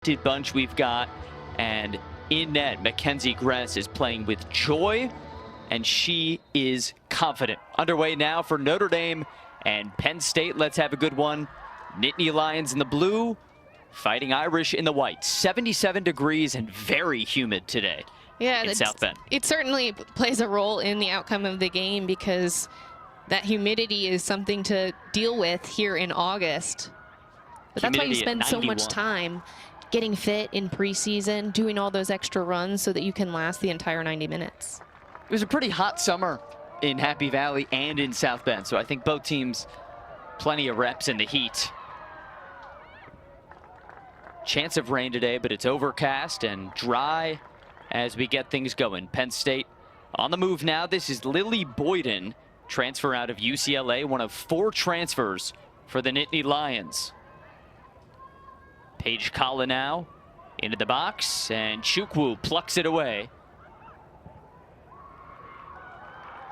bunch we've got, and in net, Mackenzie Gress is playing with joy, and she is confident. Underway now for Notre Dame and Penn State. Let's have a good one. Nittany Lions in the blue, Fighting Irish in the white. 77 degrees and very humid today in South Bend. It certainly plays a role in the outcome of the game because that humidity is something to deal with here in August. But that's why you spend so much time getting fit in preseason, doing all those extra runs so that you can last the entire 90 minutes. It was a pretty hot summer in Happy Valley and in South Bend, so I think both teams plenty of reps in the heat. Chance of rain today, but it's overcast and dry as we get things going. Penn State on the move now. This is Lily Boyden, transfer out of UCLA, one of 4 transfers for the Nittany Lions. Paige Collin now into the box, and Chukwu plucks it away.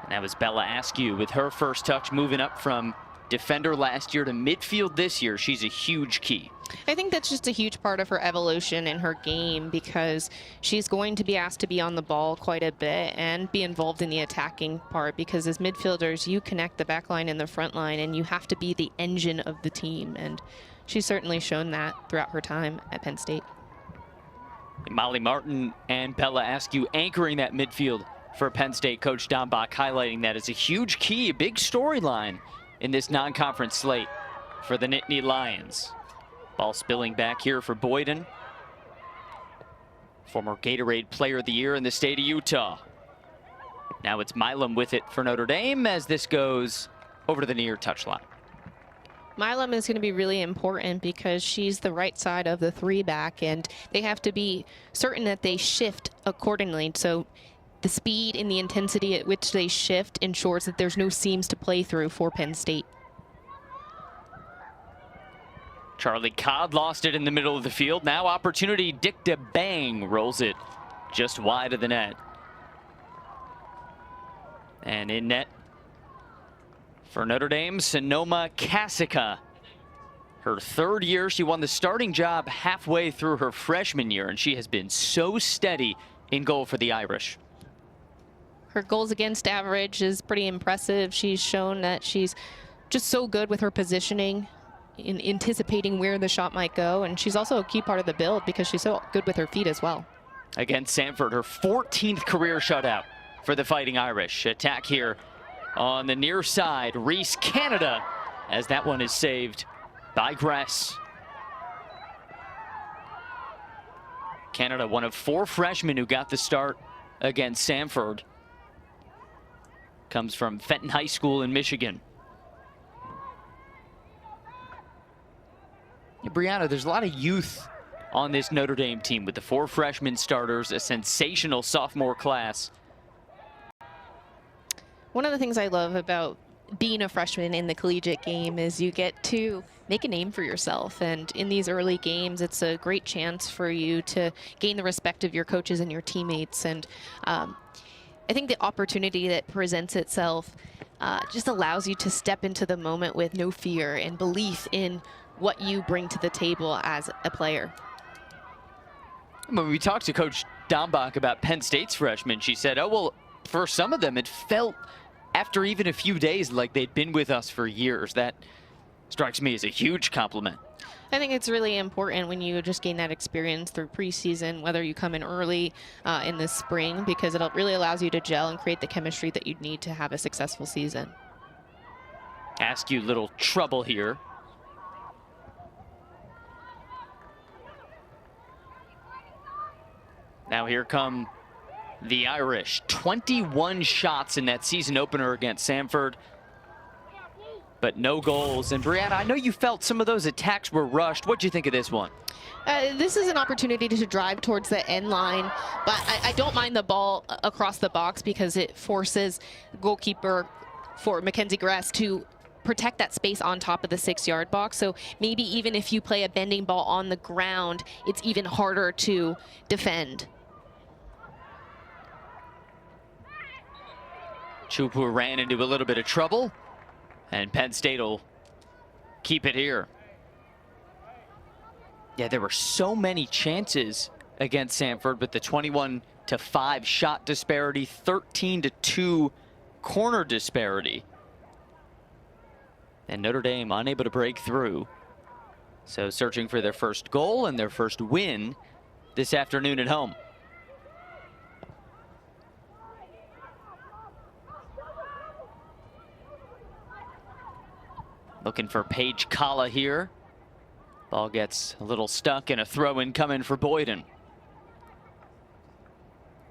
And that was Bella Askew with her first touch, moving up from defender last year to midfield this year. She's a huge key. I think that's just a huge part of her evolution in her game because she's going to be asked to be on the ball quite a bit and be involved in the attacking part, because as midfielders, you connect the back line and the front line, and you have to be the engine of the team. And she's certainly shown that throughout her time at Penn State. Molly Martin and Bella Askew anchoring that midfield for Penn State. Coach Dombach highlighting that as a huge key, a big storyline in this non-conference slate for the Nittany Lions. Ball spilling back here for Boyden. Former Gatorade Player of the Year in the state of Utah. Now it's Milam with it for Notre Dame as this goes over to the near touchline. Milam is going to be really important because she's the right side of the 3-back, and they have to be certain that they shift accordingly. So the speed and the intensity at which they shift ensures that there's no seams to play through for Penn State. Charlie Codd lost it in the middle of the field. Now opportunity, Dick DeBang rolls it just wide of the net. And in net for Notre Dame, Sonoma Kasika. Her 3rd year, she won the starting job halfway through her freshman year, and she has been so steady in goal for the Irish. Her goals against average is pretty impressive. She's shown that she's just so good with her positioning, in anticipating where the shot might go, and she's also a key part of the build because she's so good with her feet as well. Against Samford, her 14th career shutout for the Fighting Irish. Attack here on the near side. Reese Canada, as that one is saved by Gress. Canada, one of 4 freshmen who got the start against Samford. Comes from Fenton High School in Michigan. Yeah, Brianna, there's a lot of youth on this Notre Dame team with the 4 freshman starters, a sensational sophomore class. One of the things I love about being a freshman in the collegiate game is you get to make a name for yourself. And in these early games, it's a great chance for you to gain the respect of your coaches and your teammates. And I think the opportunity that presents itself just allows you to step into the moment with no fear and belief in what you bring to the table as a player. When we talked to Coach Dombach about Penn State's freshmen, she said, oh, well, for some of them, it felt after even a few days like they'd been with us for years. That strikes me as a huge compliment. I think it's really important when you just gain that experience through preseason, whether you come in early in the spring, because it really allows you to gel and create the chemistry that you need to have a successful season. Askew, little trouble here. Now here come the Irish. 21 shots in that season opener against Samford, but no goals. And Brianna, I know you felt some of those attacks were rushed. What'd you think of this one? This is an opportunity to drive towards the end line, but I don't mind the ball across the box because it forces goalkeeper for Mackenzie Gress to protect that space on top of the 6-yard box. So maybe even if you play a bending ball on the ground, it's even harder to defend. Chukwu ran into a little bit of trouble, and Penn State will keep it here. Yeah, there were so many chances against Samford, with the 21-5 shot disparity, 13-2 corner disparity. And Notre Dame unable to break through. So searching for their first goal and their first win this afternoon at home. Looking for Paige Kalla here. Ball gets a little stuck, and a throw-in coming for Boyden.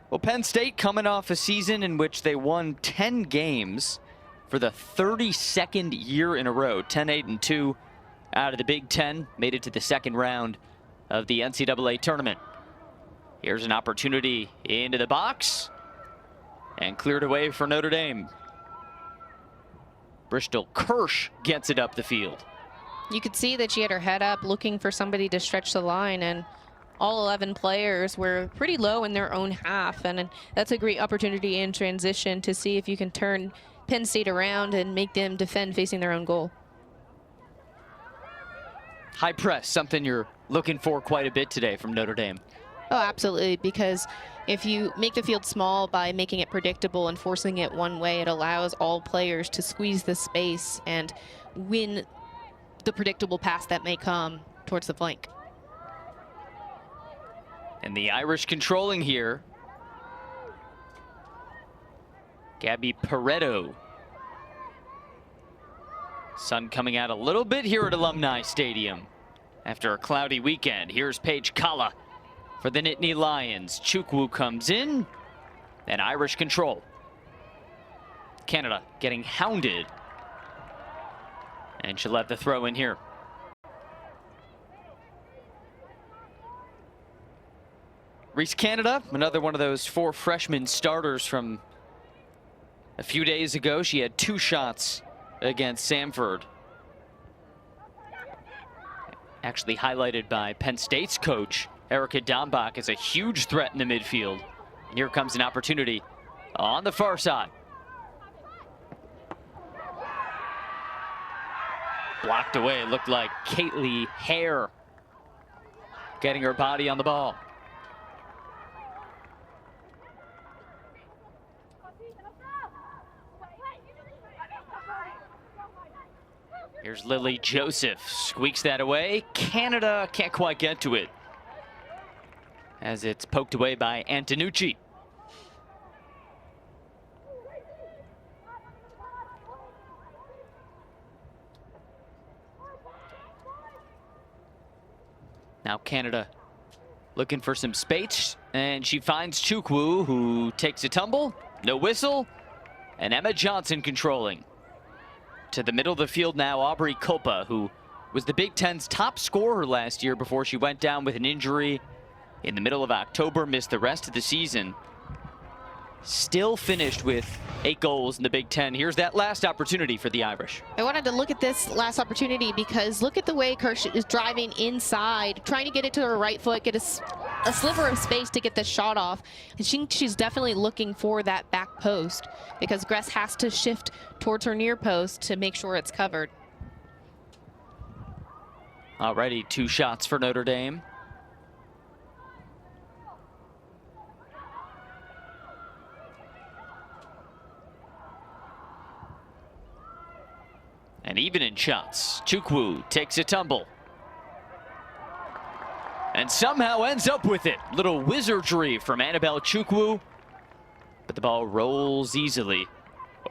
Well, Penn State coming off a season in which they won 10 games for the 32nd year in a row. 10-8-2 out of the Big Ten. Made it to the second round of the NCAA tournament. Here's an opportunity into the box. And cleared away for Notre Dame. Bristol Kirsch gets it up the field. You could see that she had her head up looking for somebody to stretch the line, and all 11 players were pretty low in their own half, and that's a great opportunity in transition to see if you can turn Penn State around and make them defend facing their own goal. High press, something you're looking for quite a bit today from Notre Dame. Oh, absolutely, because if you make the field small by making it predictable and forcing it one way, it allows all players to squeeze the space and win the predictable pass that may come towards the flank. And the Irish controlling here. Gabby Pareto. Sun coming out a little bit here at Alumni Stadium after a cloudy weekend. Here's Paige Kalla for the Nittany Lions. Chukwu comes in, and Irish control. Canada getting hounded. And she'll let the throw in here. Reese Canada, another one of those 4 freshman starters from a few days ago. She had 2 shots against Samford. Actually highlighted by Penn State's coach, Erica Dombach, as a huge threat in the midfield. And here comes an opportunity on the far side. Blocked away. It looked like Kaylee Hare getting her body on the ball. Here's Lily Joseph, squeaks that away. Canada can't quite get to it, as it's poked away by Antonucci. Now Canada looking for some space, and she finds Chukwu, who takes a tumble, no whistle, and Emma Johnson controlling. To the middle of the field now, Aubrey Culpa, who was the Big Ten's top scorer last year before she went down with an injury in the middle of October, missed the rest of the season. Still finished with 8 goals in the Big Ten. Here's that last opportunity for the Irish. I wanted to look at this last opportunity because look at the way Kirsch is driving inside, trying to get it to her right foot, get a sliver of space to get the shot off. And she's definitely looking for that back post because Gress has to shift towards her near post to make sure it's covered. Already 2 shots for Notre Dame. And even in shots, Chukwu takes a tumble. And somehow ends up with it. Little wizardry from Annabelle Chukwu. But the ball rolls easily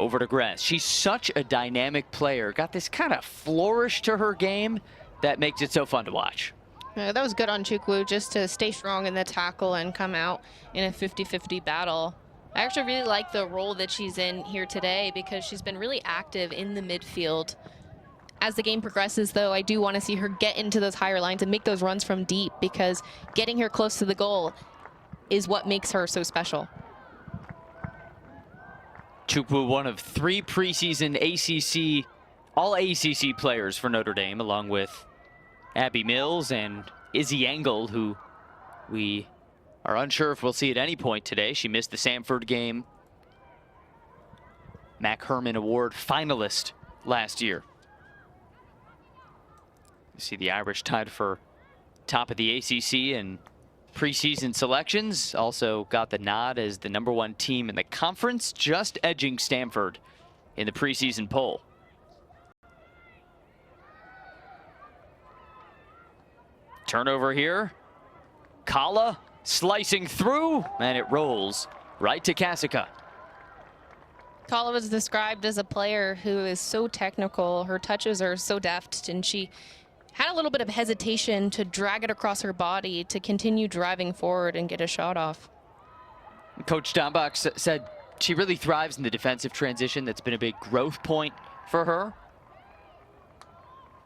over to Gress. She's such a dynamic player. Got this kind of flourish to her game that makes it so fun to watch. Yeah, that was good on Chukwu, just to stay strong in the tackle and come out in a 50-50 battle. I actually really like the role that she's in here today because she's been really active in the midfield. As the game progresses, though, I do want to see her get into those higher lines and make those runs from deep because getting her close to the goal is what makes her so special. Chukwu, one of 3 preseason ACC, all ACC players for Notre Dame, along with Abby Mills and Izzy Engel, who we are unsure if we'll see at any point today. She missed the Samford game. Mac Herman Award finalist last year. You see the Irish tied for top of the ACC and preseason selections. Also got the nod as the #1 team in the conference, just edging Stanford in the preseason poll. Turnover here. Kala slicing through, and it rolls right to Kasika. Kala was described as a player who is so technical. Her touches are so deft, and she had a little bit of hesitation to drag it across her body to continue driving forward and get a shot off. Coach Dombach said she really thrives in the defensive transition. That's been a big growth point for her.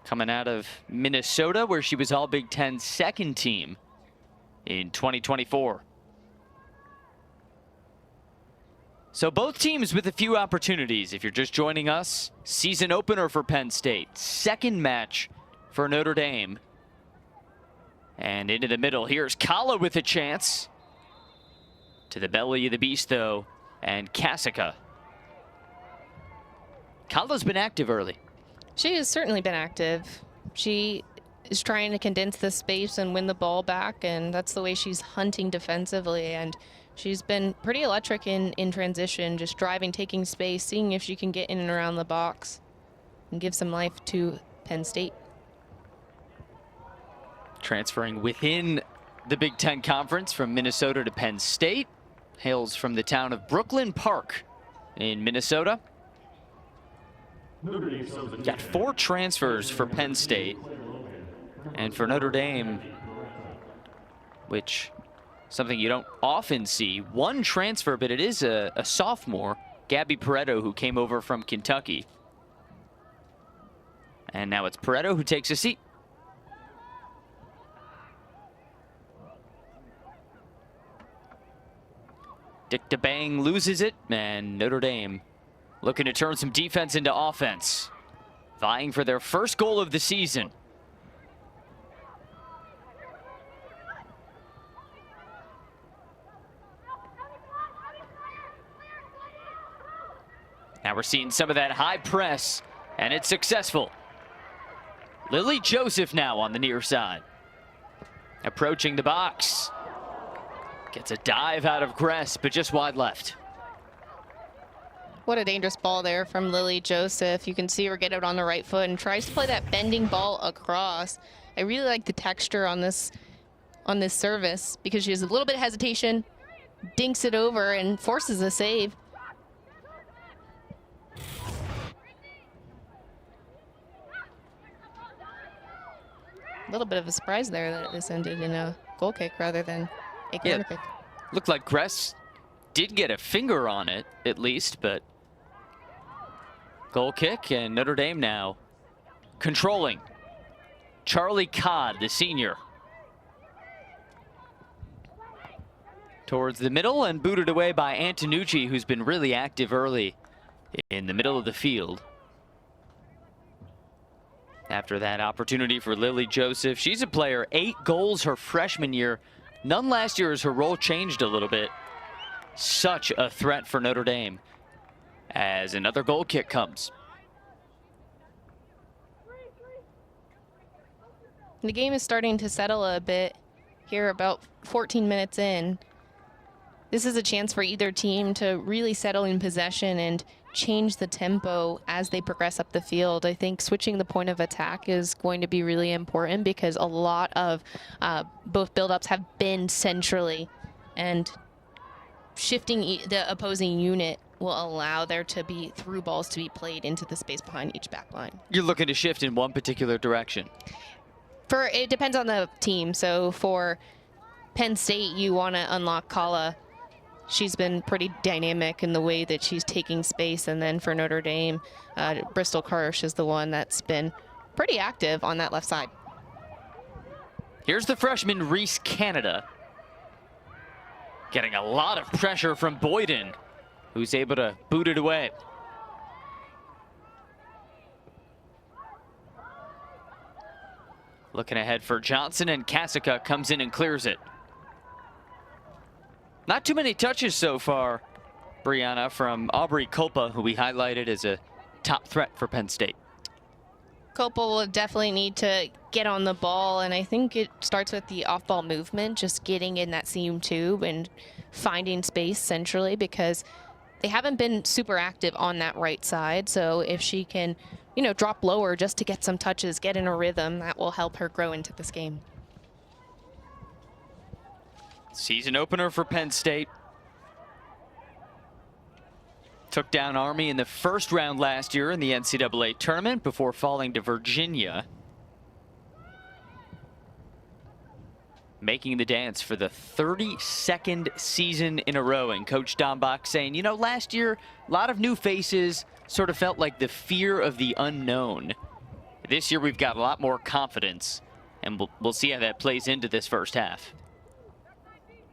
Coming out of Minnesota, where she was all Big Ten second team in 2024. So both teams with a few opportunities. If you're just joining us, season opener for Penn State. Second match for Notre Dame. And into the middle, here's Kala with a chance. To the belly of the beast, though, and Kasika. Kala's been active early. She has certainly been active. She is trying to condense the space and win the ball back, and that's the way she's hunting defensively. And she's been pretty electric in transition, just driving, taking space, seeing if she can get in and around the box and give some life to Penn State. Transferring within the Big Ten Conference from Minnesota to Penn State. Hails from the town of Brooklyn Park in Minnesota. Got 4 transfers for Penn State. And for Notre Dame, which something you don't often see, 1 transfer, but it is a sophomore, Gabby Pareto, who came over from Kentucky. And now it's Pareto who takes a seat. Dick DeBang loses it, and Notre Dame looking to turn some defense into offense, vying for their first goal of the season. Now we're seeing some of that high press, and it's successful. Lily Joseph now on the near side. Approaching the box. Gets a dive out of Gress, but just wide left. What a dangerous ball there from Lily Joseph. You can see her get it on the right foot and tries to play that bending ball across. I really like the texture on this service because she has a little bit of hesitation, dinks it over, and forces a save. A little bit of a surprise there that this ended in a goal kick rather than a corner kick. Looked like Gress did get a finger on it, at least, but goal kick, and Notre Dame now controlling. Charlie Codd, the senior. Towards the middle and booted away by Antonucci, who's been really active early in the middle of the field. After that opportunity for Lily Joseph, she's a player, 8 goals her freshman year. None last year as her role changed a little bit. Such a threat for Notre Dame as another goal kick comes. The game is starting to settle a bit here about 14 minutes in. This is a chance for either team to really settle in possession and change the tempo as they progress up the field. I think switching the point of attack is going to be really important because a lot of both buildups have been centrally, and shifting the opposing unit will allow there to be through balls to be played into the space behind each back line. You're looking to shift in one particular direction. It depends on the team. So for Penn State, you want to unlock Kala. She's been pretty dynamic in the way that she's taking space. And then for Notre Dame, Bristol Kirsch is the one that's been pretty active on that left side. Here's the freshman Reese Canada. Getting a lot of pressure from Boyden, who's able to boot it away. Looking ahead for Johnson, and Kasika comes in and clears it. Not too many touches so far, Brianna, from Aubrey Culpa, who we highlighted as a top threat for Penn State. Culpa will definitely need to get on the ball. And I think it starts with the off-ball movement, just getting in that seam tube and finding space centrally, because they haven't been super active on that right side. So if she can, you know, drop lower just to get some touches, get in a rhythm, that will help her grow into this game. Season opener for Penn State. Took down Army in the first round last year in the NCAA tournament before falling to Virginia. Making the dance for the 32nd season in a row. And Coach Dombach saying, you know, last year, a lot of new faces, sort of felt like the fear of the unknown. This year, we've got a lot more confidence, and we'll see how that plays into this first half.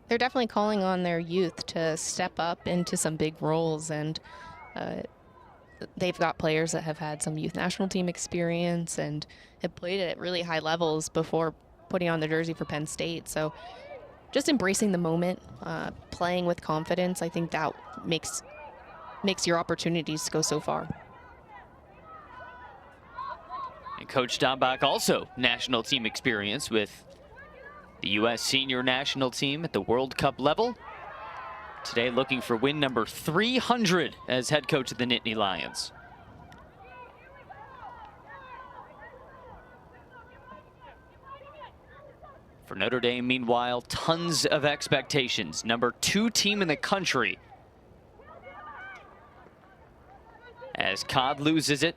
They're definitely calling on their youth to step up into some big roles, and they've got players that have had some youth national team experience and have played at really high levels before putting on the jersey for Penn State. So just embracing the moment, playing with confidence, I think that makes your opportunities go so far. And Coach Dombach also national team experience with the U.S. senior national team at the World Cup level. Today looking for win number 300 as head coach of the Nittany Lions. For Notre Dame, meanwhile, tons of expectations. Number 2 team in the country. As Codd loses it.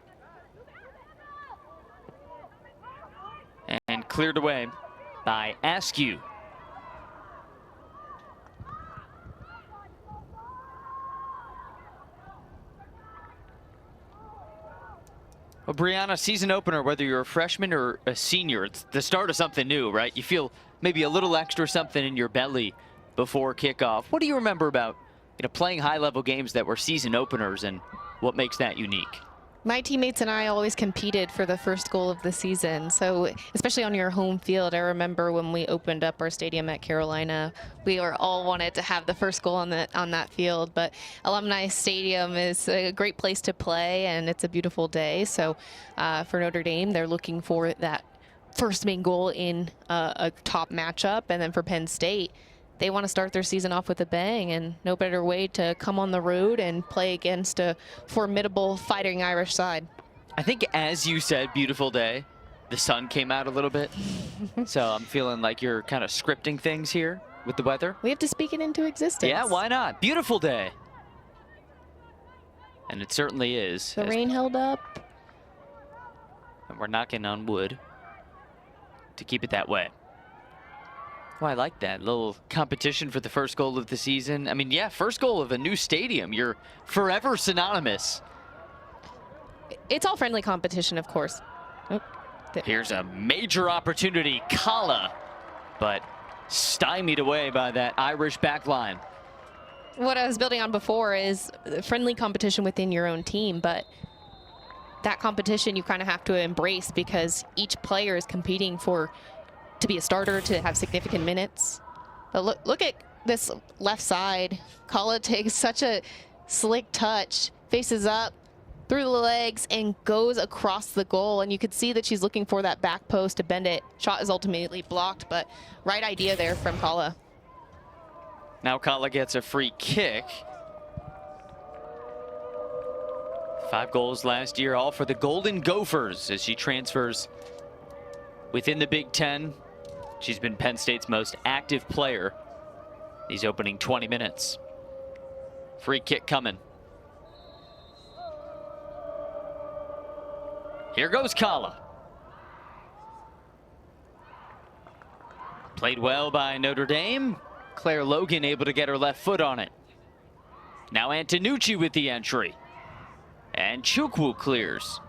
And cleared away by Askew. Well, Brianna, season opener, whether you're a freshman or a senior, it's the start of something new, right? You feel maybe a little extra something in your belly before kickoff. What do you remember about, you know, playing high-level games that were season openers, and what makes that unique? My teammates and I always competed for the first goal of the season. So especially on your home field, I remember when we opened up our stadium at Carolina, we were all wanted to have the first goal on that field. But Alumni Stadium is a great place to play, and it's a beautiful day. So for Notre Dame, they're looking for that first main goal in a top matchup. And then for Penn State, they want to start their season off with a bang, and no better way to come on the road and play against a formidable Fighting Irish side. I think, as you said, beautiful day, the sun came out a little bit. So I'm feeling like you're kind of scripting things here with the weather. We have to speak it into existence. Yeah, why not? Beautiful day. And it certainly is. The rain held up. And we're knocking on wood to keep it that way. Oh, I like that little competition for the first goal of the season. I mean, yeah, first goal of a new stadium. You're forever synonymous. It's all friendly competition, of course. Oh, here's a major opportunity, Kala, but stymied away by that Irish back line. What I was building on before is friendly competition within your own team, but that competition you kind of have to embrace, because each player is competing to be a starter, to have significant minutes. But look at this left side. Kala takes such a slick touch, faces up through the legs and goes across the goal. And you could see that she's looking for that back post to bend it. Shot is ultimately blocked, but right idea there from Kala. Now Kala gets a free kick. 5 goals last year, all for the Golden Gophers as she transfers within the Big Ten. She's been Penn State's most active player these opening 20 minutes. Free kick coming. Here goes Kala. Played well by Notre Dame. Claire Logan able to get her left foot on it. Now Antonucci with the entry. And Chukwu clears.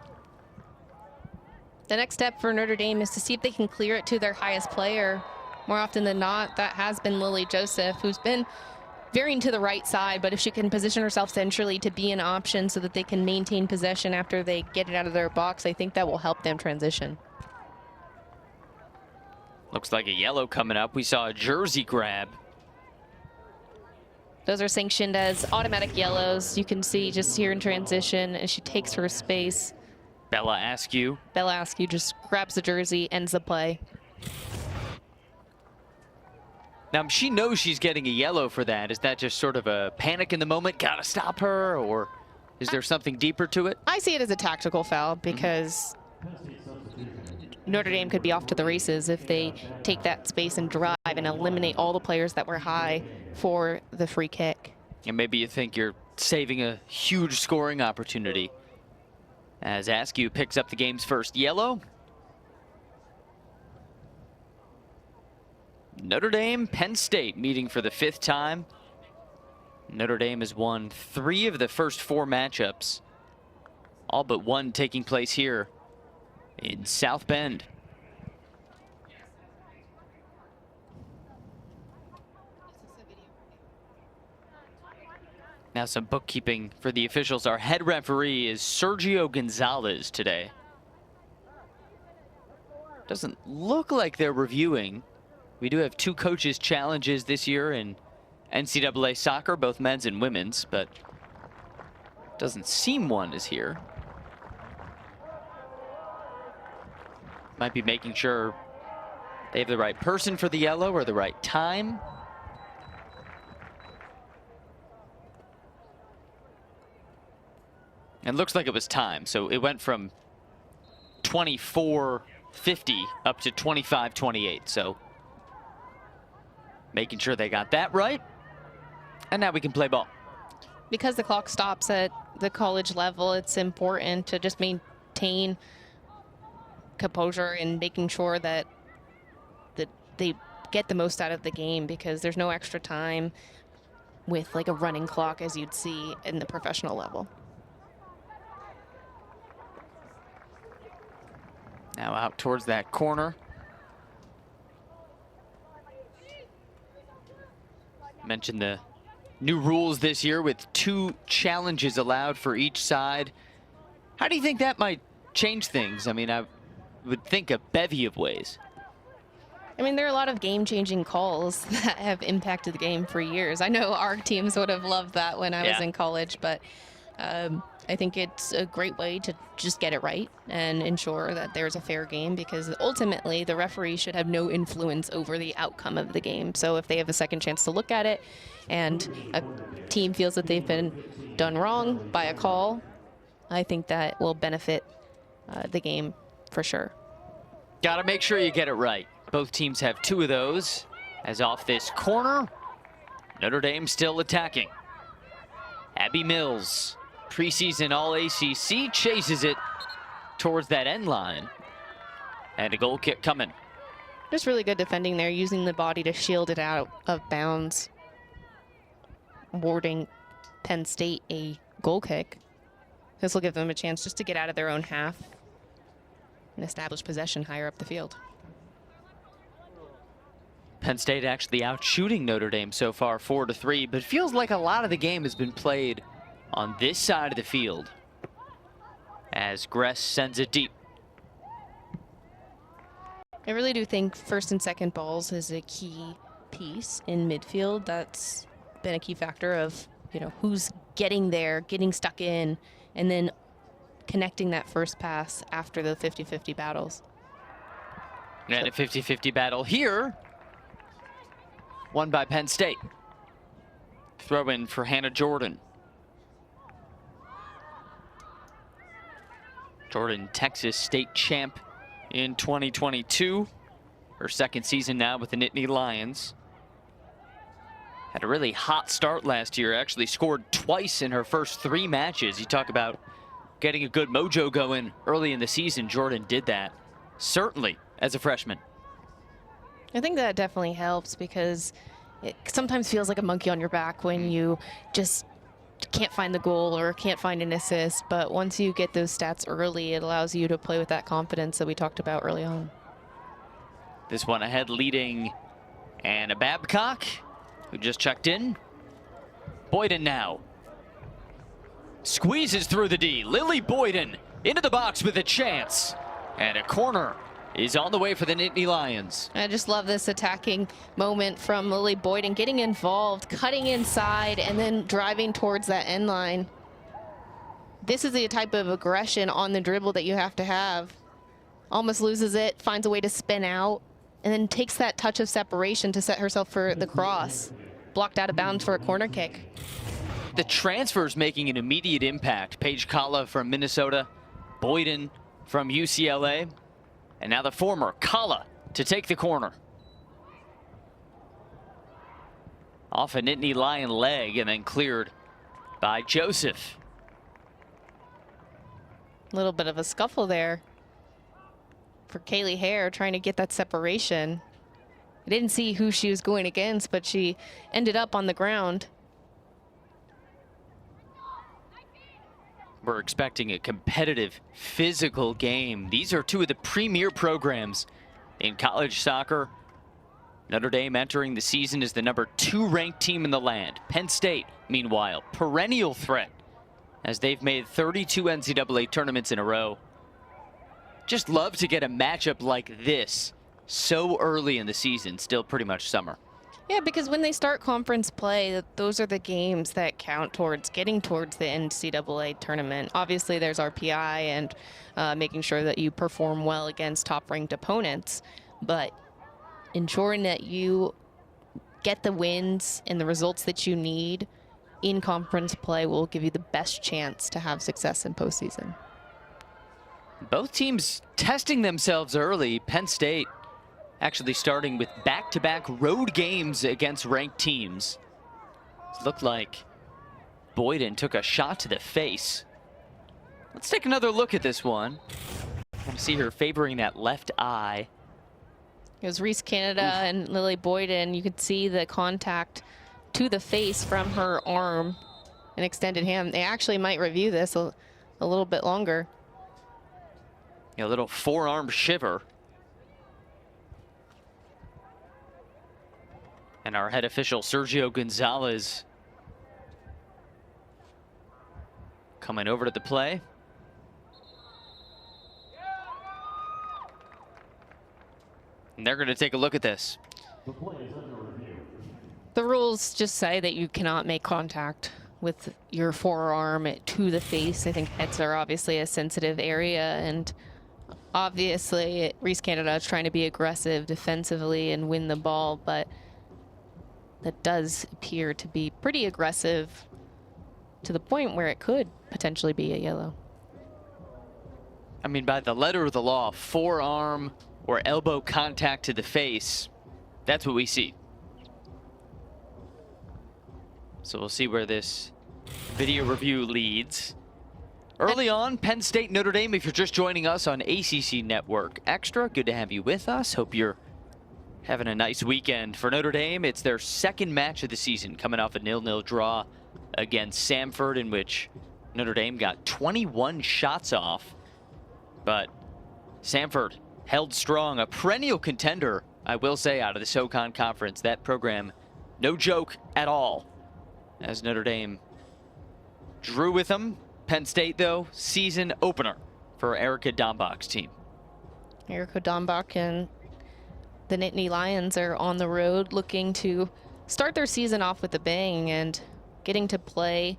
The next step for Notre Dame is to see if they can clear it to their highest player. More often than not, that has been Lily Joseph, who's been veering to the right side, but if she can position herself centrally to be an option so that they can maintain possession after they get it out of their box, I think that will help them transition. Looks like a yellow coming up. We saw a jersey grab. Those are sanctioned as automatic yellows. You can see just here in transition as she takes her space. Bella Askew. Bella Askew just grabs the jersey, ends the play. Now, she knows she's getting a yellow for that. Is that just sort of a panic in the moment? Gotta stop her? Or is there something deeper to it? I see it as a tactical foul because Notre Dame could be off to the races if they take that space and drive and eliminate all the players that were high for the free kick. And maybe you think you're saving a huge scoring opportunity as Askew picks up the game's first yellow. Notre Dame, Penn State meeting for the 5th time. Notre Dame has won 3 of the first 4 matchups, all but 1 taking place here in South Bend. Now some bookkeeping for the officials. Our head referee is Sergio Gonzalez today. Doesn't look like they're reviewing. We do have 2 coaches' challenges this year in NCAA soccer, both men's and women's, but doesn't seem one is here. Might be making sure they have the right person for the yellow or the right time. And looks like it was time, so it went from 24:50 up to 25:28, so making sure they got that right. And now we can play ball. Because the clock stops at the college level, it's important to just maintain composure and making sure that they get the most out of the game, because there's no extra time with like a running clock as you'd see in the professional level. Now out towards that corner. Mentioned the new rules this year with 2 challenges allowed for each side. How do you think that might change things? I mean, I would think a bevy of ways. I mean, there are a lot of game-changing calls that have impacted the game for years. I know our teams would have loved that when I was in college, but I think it's a great way to just get it right and ensure that there's a fair game, because ultimately the referee should have no influence over the outcome of the game. So if they have a second chance to look at it and a team feels that they've been done wrong by a call, I think that will benefit the game for sure. Got to make sure you get it right. Both teams have 2 of those. As off this corner, Notre Dame still attacking. Abby Mills, preseason All-ACC, chases it towards that end line. And a goal kick coming. Just really good defending there, using the body to shield it out of bounds, awarding Penn State a goal kick. This will give them a chance just to get out of their own half and establish possession higher up the field. Penn State actually out shooting Notre Dame so far 4-3, but it feels like a lot of the game has been played on this side of the field as Gress sends it deep. I really do think first and second balls is a key piece in midfield. That's been a key factor of, who's getting there, getting stuck in, and then connecting that first pass after the 50-50 battles. And a 50-50 battle here, won by Penn State. Throw in for Hannah Jordan. Jordan, Texas State champ in 2022. Her second season now with the Nittany Lions. Had a really hot start last year. Actually scored twice in her first 3 matches. You talk about getting a good mojo going early in the season. Jordan did that, certainly as a freshman. I think that definitely helps, because it sometimes feels like a monkey on your back when you just can't find the goal or can't find an assist. But once you get those stats early, it allows you to play with that confidence that we talked about early on. This one ahead leading Anna Babcock, who just checked in. Boyden now. Squeezes through the D. Lily Boyden into the box with a chance. And a corner is on the way for the Nittany Lions. I just love this attacking moment from Lily Boyden, getting involved, cutting inside, and then driving towards that end line. this is the type of aggression on the dribble that you have to have. Almost loses it, finds a way to spin out, and then takes that touch of separation to set herself for the cross. Blocked out of bounds for a corner kick. The transfers making an immediate impact. Paige Kala from Minnesota, Boyden from UCLA, and now the former Kala to take the corner. Off a Nittany Lion leg and then cleared by Joseph. A little bit of a scuffle there for Kaylee Hare, trying to get that separation. I didn't see who she was going against, but she ended up on the ground. We're expecting a competitive, physical game. These are two of the premier programs in college soccer. Notre Dame entering the season as the #2 ranked team in the land. Penn State, meanwhile, perennial threat as they've made 32 NCAA tournaments in a row. Just love to get a matchup like this so early in the season, still pretty much summer. Yeah, because when they start conference play, those are the games that count towards getting towards the NCAA tournament. Obviously, there's RPI and making sure that you perform well against top-ranked opponents, but ensuring that you get the wins and the results that you need in conference play will give you the best chance to have success in postseason. Both teams testing themselves early. Penn State actually starting with back-to-back road games against ranked teams. It looked like Boyden took a shot to the face. Let's take another look at this one. I see her favoring that left eye. It was Reese Canada and Lily Boyden. You could see the contact to the face from her arm and extended hand. They actually might review this a little bit longer. A little forearm shiver. And our head official, Sergio Gonzalez, coming over to the play. And they're going to take a look at this. The rules just say that you cannot make contact with your forearm to the face. I think heads are obviously a sensitive area, and obviously Reese Canada is trying to be aggressive defensively and win the ball, but that does appear to be pretty aggressive to the point where it could potentially be a yellow. I mean, by the letter of the law, forearm or elbow contact to the face, that's what we see. So we'll see where this video review leads. Early on, Penn State, Notre Dame, if you're just joining us on ACC Network Extra, good to have you with us. Hope you're having a nice weekend. For Notre Dame, it's their second match of the season, coming off a 0-0 draw against Samford, in which Notre Dame got 21 shots off. But Samford held strong, a perennial contender, I will say, out of the SoCon Conference. That program, no joke at all, as Notre Dame drew with them. Penn State, though, season opener for Erica Dombach's team. Erica Dombach and the Nittany Lions are on the road looking to start their season off with a bang, and getting to play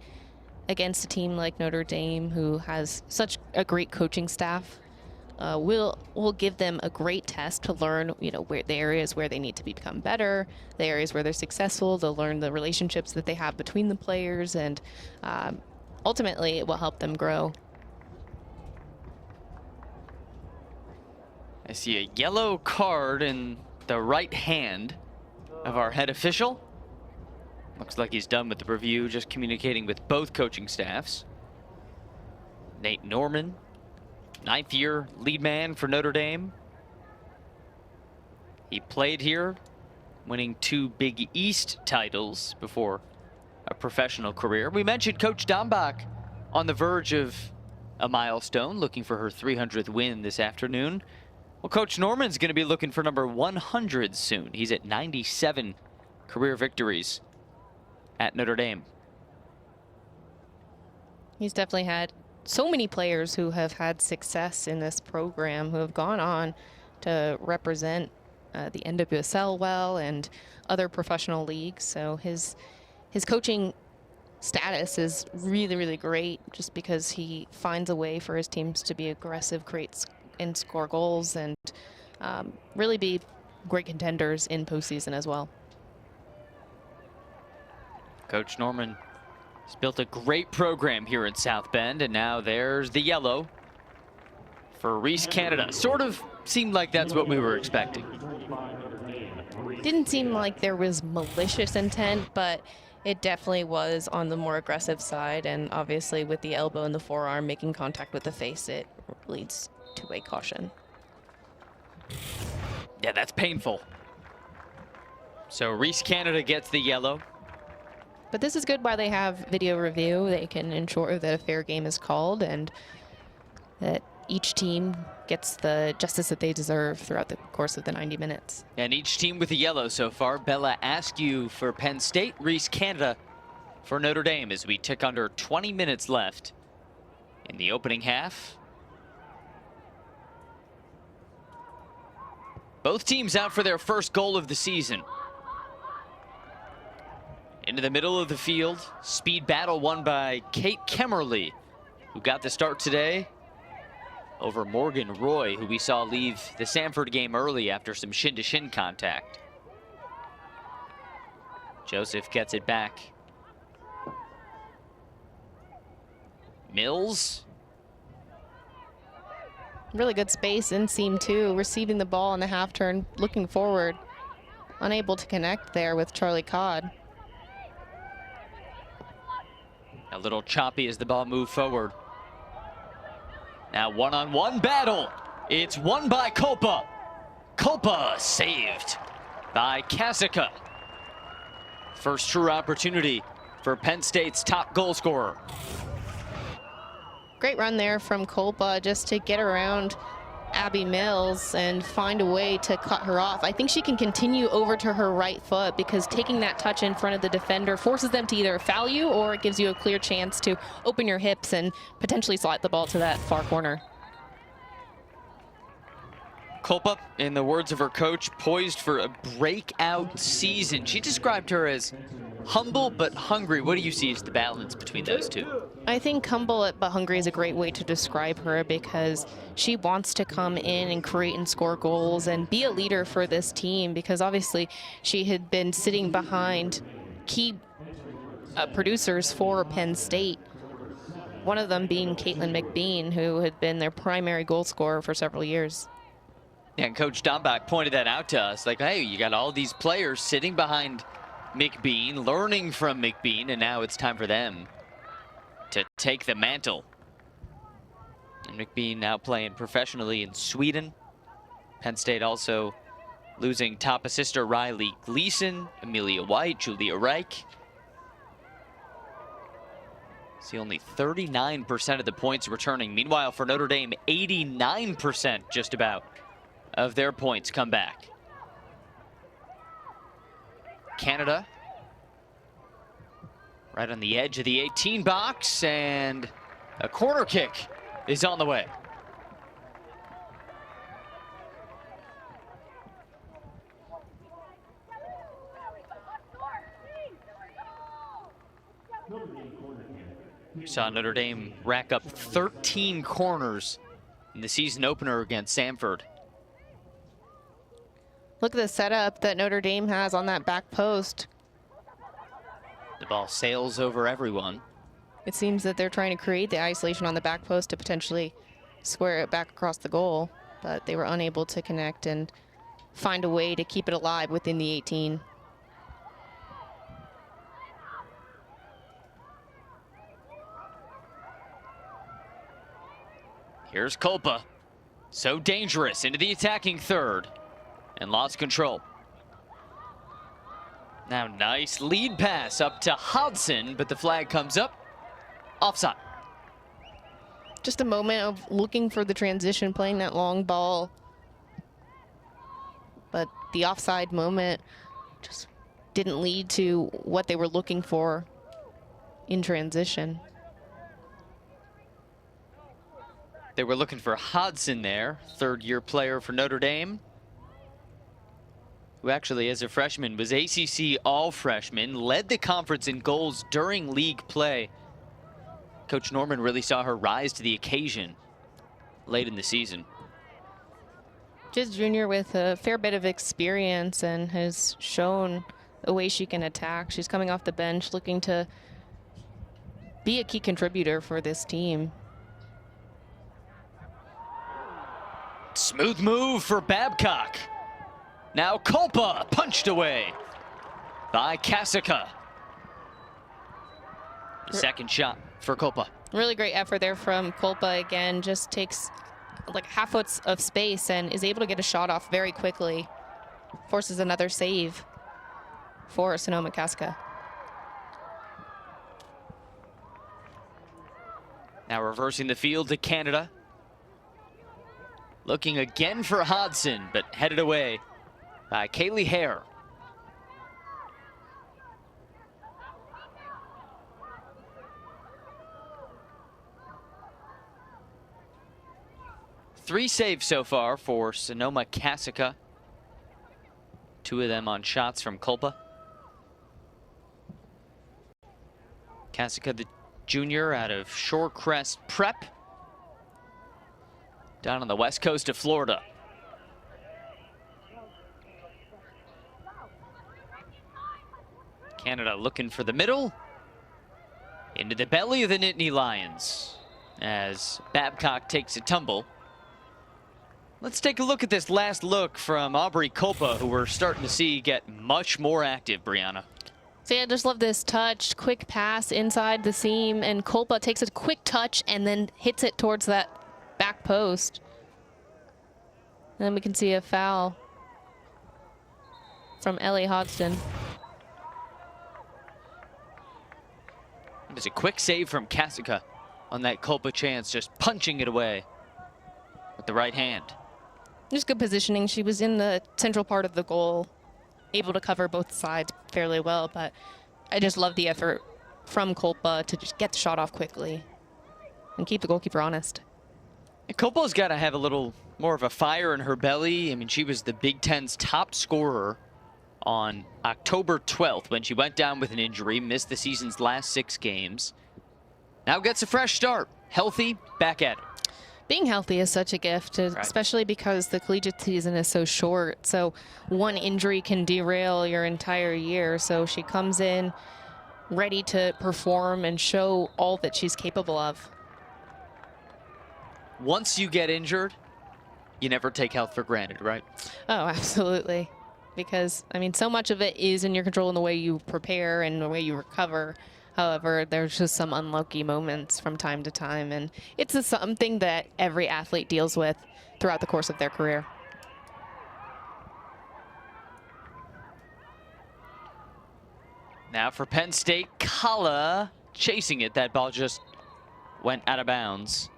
against a team like Notre Dame, who has such a great coaching staff, will give them a great test to learn, where the areas where they need to become better, the areas where they're successful. They'll learn the relationships that they have between the players, and ultimately it will help them grow. I see a yellow card in the right hand of our head official. Looks like he's done with the review, just communicating with both coaching staffs. Nate Norman, 9th year lead man for Notre Dame. He played here, winning 2 Big East titles before a professional career. We mentioned Coach Dombach on the verge of a milestone, looking for her 300th win this afternoon. Well, Coach Norman's going to be looking for number 100 soon. He's at 97 career victories at Notre Dame. He's definitely had so many players who have had success in this program, who have gone on to represent the NWSL well and other professional leagues. So his coaching status is really, really great just because he finds a way for his teams to be aggressive, create and score goals, and really be great contenders in postseason as well. Coach Norman has built a great program here in South Bend, and now there's the yellow for Reese Canada. Sort of seemed like that's what we were expecting. Didn't seem like there was malicious intent, but it definitely was on the more aggressive side, and obviously with the elbow and the forearm making contact with the face, it leads to a caution. Yeah, that's painful. So Reese Canada gets the yellow. But this is good while they have video review. They can ensure that a fair game is called and that each team gets the justice that they deserve throughout the course of the 90 minutes. And each team with a yellow so far. Bella Askew for Penn State, Reese Canada for Notre Dame as we tick under 20 minutes left in the opening half. Both teams out for their first goal of the season. Into the middle of the field, speed battle won by Kate Kemmerly, who got the start today over Morgan Roy, who we saw leave the Samford game early after some shin-to-shin contact. Joseph gets it back. Mills. Really good space in seam two, receiving the ball on the half turn, looking forward. Unable to connect there with Charlie Codd. A little choppy as the ball moved forward. Now one-on-one battle. It's won by Kolpa. Kolpa saved by Kasica. First true opportunity for Penn State's top goal scorer. Great run there from Kolpa just to get around Abby Mills and find a way to cut her off. I think she can continue over to her right foot because taking that touch in front of the defender forces them to either foul you or it gives you a clear chance to open your hips and potentially slide the ball to that far corner. Kolpa, in the words of her coach, poised for a breakout season. She described her as humble but hungry. What do you see as the balance between those two? I think humble but hungry is a great way to describe her because she wants to come in and create and score goals and be a leader for this team because obviously she had been sitting behind key producers for Penn State. One of them being Caitlin McBean, who had been their primary goal scorer for several years. Yeah, and Coach Dombach pointed that out to us. Like, hey, you got all these players sitting behind McBean, learning from McBean, and now it's time for them to take the mantle. And McBean now playing professionally in Sweden. Penn State also losing top assister Riley Gleason, Amelia White, Julia Reich. See only 39% of the points returning. Meanwhile, for Notre Dame, 89% just about of their points come back. Canada right on the edge of the 18 box, and a corner kick is on the way. We saw Notre Dame rack up 13 corners in the season opener against Samford. Look at the setup that Notre Dame has on that back post. The ball sails over everyone. It seems that they're trying to create the isolation on the back post to potentially square it back across the goal, but they were unable to connect and find a way to keep it alive within the 18. Here's Kolpa. So dangerous into the attacking third. And lost control. Now nice lead pass up to Hodson, but the flag comes up. Offside. Just a moment of looking for the transition, playing that long ball. But the offside moment just didn't lead to what they were looking for in transition. They were looking for Hodson there, third-year player for Notre Dame, who actually as a freshman was ACC all-freshman, led the conference in goals during league play. Coach Norman really saw her rise to the occasion late in the season. Just junior with a fair bit of experience and has shown the way she can attack. She's coming off the bench looking to be a key contributor for this team. Smooth move for Babcock. Now Kolpa punched away by Kasica. The second shot for Kolpa. Really great effort there from Kolpa again. Just takes like half foot of space and is able to get a shot off very quickly. Forces another save for Sonoma Kasica. Now reversing the field to Canada. Looking again for Hodson, but headed away by Kaylee Hare. Three saves so far for Sonoma Kasica. Two of them on shots from Kolpa. Kasica, the junior out of Shorecrest Prep, down on the west coast of Florida. Canada looking for the middle. Into the belly of the Nittany Lions as Babcock takes a tumble. Let's take a look at this last look from Aubrey Kolpa, who we're starting to see get much more active, Brianna. So yeah, I just love this touch, quick pass inside the seam, and Kolpa takes a quick touch and then hits it towards that back post. And then we can see a foul from Ellie Hodgson. It was a quick save from Kasica on that Kolpa chance, just punching it away with the right hand. Just good positioning. She was in the central part of the goal, able to cover both sides fairly well, but I just love the effort from Kolpa to just get the shot off quickly and keep the goalkeeper honest. Kolpa's got to have a little more of a fire in her belly. I mean, she was the Big Ten's top scorer on October 12th when she went down with an injury, missed the season's last 6 games. Now gets a fresh start, healthy, back at it. Being healthy is such a gift, especially because the collegiate season is so short. So one injury can derail your entire year. So she comes in ready to perform and show all that she's capable of. Once you get injured, you never take health for granted, right? Oh, absolutely. Because, I mean, so much of it is in your control in the way you prepare and the way you recover. However, there's just some unlucky moments from time to time, and it's something that every athlete deals with throughout the course of their career. Now for Penn State, Kala chasing it. That ball just went out of bounds.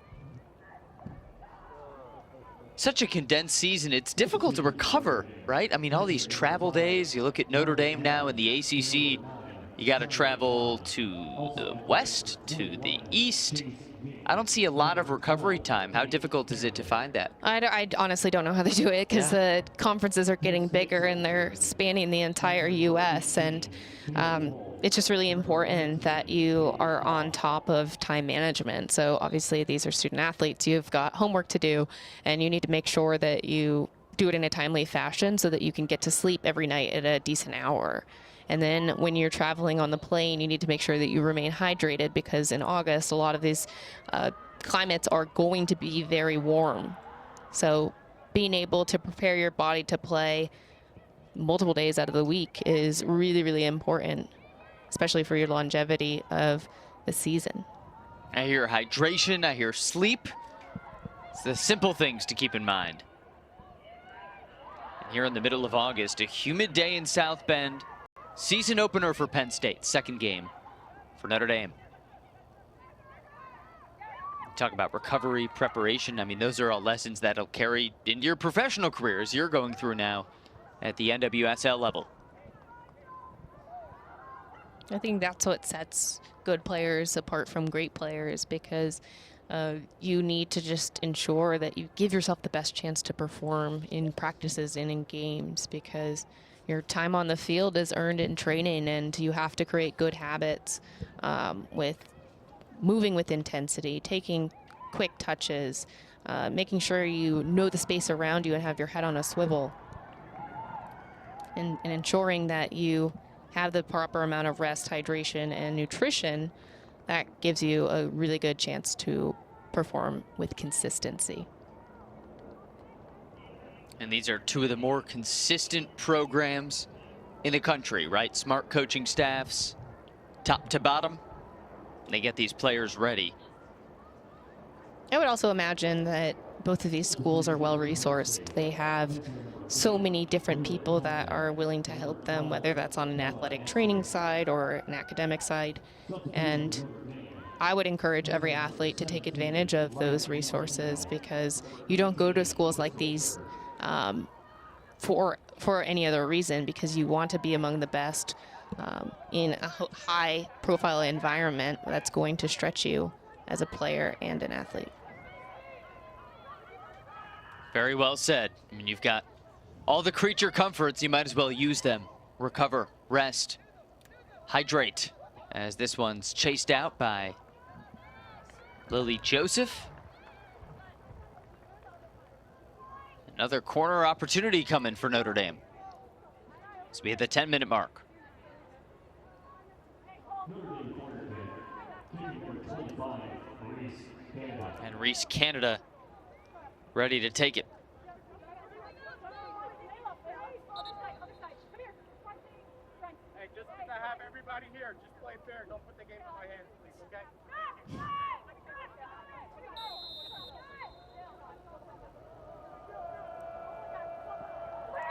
Such a condensed season, it's difficult to recover, right? I mean, all these travel days, you look at Notre Dame now in the ACC, you got to travel to the west, to the east. I don't see a lot of recovery time. How difficult is it to find that? I honestly don't know how they do it because the conferences are getting bigger and they're spanning the entire U.S. And it's just really important that you are on top of time management. So obviously these are student athletes. You've got homework to do and you need to make sure that you do it in a timely fashion so that you can get to sleep every night at a decent hour. And then when you're traveling on the plane, you need to make sure that you remain hydrated because in August, a lot of these climates are going to be very warm. So being able to prepare your body to play multiple days out of the week is really, really important, especially for your longevity of the season. I hear hydration, I hear sleep. It's the simple things to keep in mind. And here in the middle of August, a humid day in South Bend. Season opener for Penn State, second game for Notre Dame. Talk about recovery, preparation. I mean, those are all lessons that'll carry into your professional career as you're going through now at the NWSL level. I think that's what sets good players apart from great players because you need to just ensure that you give yourself the best chance to perform in practices and in games because Your time on the field is earned in training, and you have to create good habits with moving with intensity, taking quick touches, making sure you know the space around you and have your head on a swivel, and ensuring that you have the proper amount of rest, hydration, and nutrition. That gives you a really good chance to perform with consistency. And these are two of the more consistent programs in the country, right? Smart coaching staffs, top to bottom. They get these players ready. I would also imagine that both of these schools are well resourced. They have so many different people that are willing to help them, whether that's on an athletic training side or an academic side. And I would encourage every athlete to take advantage of those resources, because you don't go to schools like these for any other reason, because you want to be among the best in a high profile environment that's going to stretch you as a player and an athlete. Very well said. I mean, you've got all the creature comforts, you might as well use them. Recover, rest, hydrate, as this one's chased out by Lily Joseph. Another corner opportunity coming for Notre Dame as we hit the 10-minute mark. And Reese Canada ready to take it. Hey, just to have everybody here, just play fair. Don't put the game in my hands, please, okay?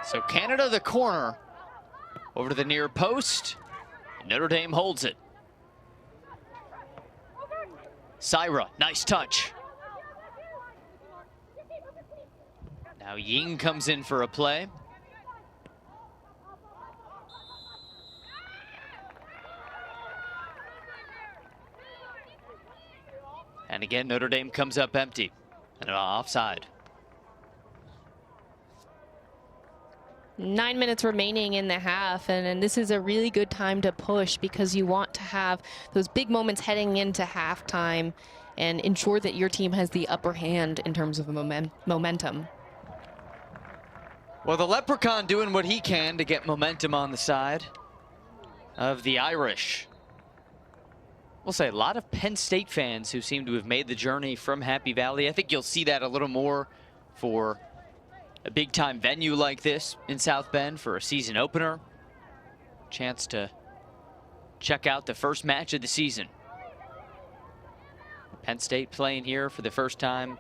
So Canada the corner over to the near post. Notre Dame holds it. Syra, nice touch. Now Ying comes in for a play. And again, Notre Dame comes up empty and offside. 9 minutes remaining in the half, and this is a really good time to push, because you want to have those big moments heading into halftime and ensure that your team has the upper hand in terms of momentum. Well, the Leprechaun doing what he can to get momentum on the side of the Irish. We'll say a lot of Penn State fans who seem to have made the journey from Happy Valley. I think you'll see that a little more for a big time venue like this in South Bend for a season opener. Chance to check out the first match of the season. Penn State playing here for the first time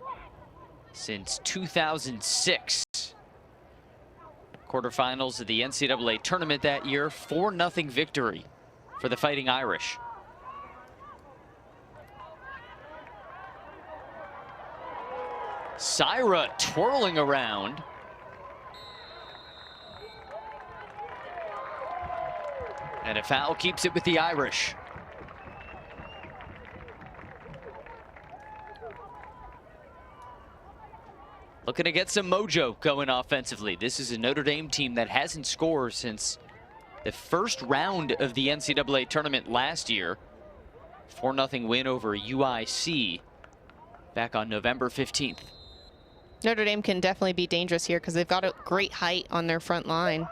since 2006. Quarterfinals of the NCAA tournament that year, 4-0 victory for the Fighting Irish. Syra twirling around. And a foul keeps it with the Irish. Looking to get some mojo going offensively. This is a Notre Dame team that hasn't scored since the first round of the NCAA tournament last year. 4-0 win over UIC back on November 15th. Notre Dame can definitely be dangerous here because they've got a great height on their front line.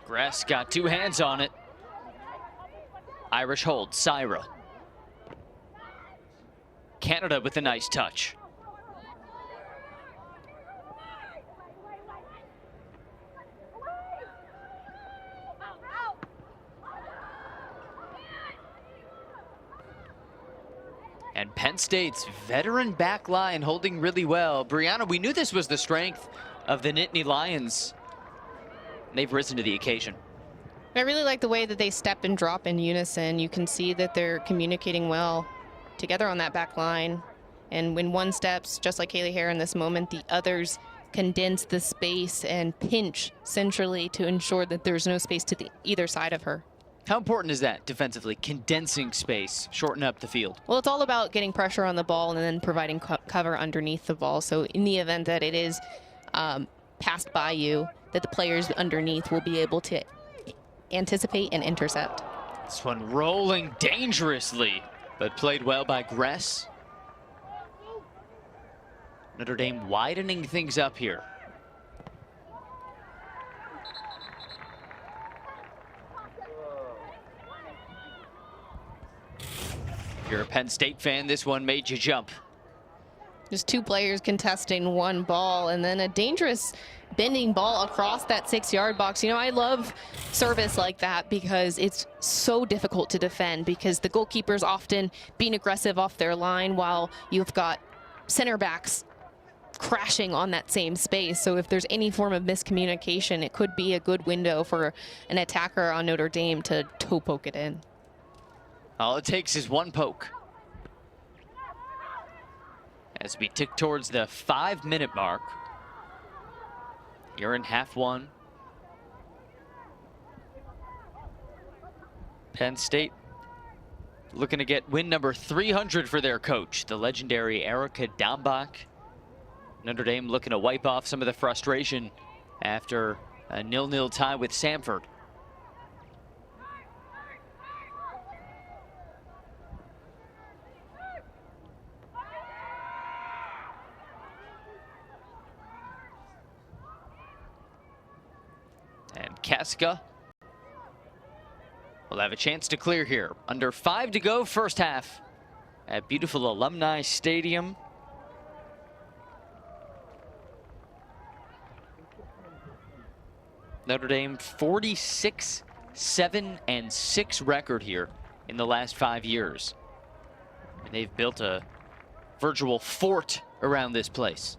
Gress got two hands on it. Irish hold, Syra. Canada with a nice touch. And Penn State's veteran back line holding really well. Brianna, we knew this was the strength of the Nittany Lions. They've risen to the occasion. I really like the way that they step and drop in unison. You can see that they're communicating well together on that back line. And when one steps, just like Kaylee Hare in this moment, the others condense the space and pinch centrally to ensure that there's no space to either side of her. How important is that defensively, condensing space, shorten up the field? Well, it's all about getting pressure on the ball and then providing cover underneath the ball. So in the event that it is passed by you that the players underneath will be able to anticipate and intercept. This one rolling dangerously, but played well by Gress. Notre Dame widening things up here. If you're a Penn State fan, this one made you jump. Just two players contesting one ball, and then a dangerous bending ball across that 6-yard box. You know, I love service like that because it's so difficult to defend, because the goalkeeper's often being aggressive off their line while you've got center backs crashing on that same space. So if there's any form of miscommunication, it could be a good window for an attacker on Notre Dame to toe poke it in. All it takes is one poke. As we tick towards the 5-minute mark. You're in half one. Penn State looking to get win number 300 for their coach, the legendary Erica Dambach. Notre Dame looking to wipe off some of the frustration after a 0-0 tie with Samford. And Casca will have a chance to clear here. Under 5 to go, first half at beautiful Alumni Stadium. Notre Dame 46-7-6 record here in the last 5 years. And they've built a virtual fort around this place.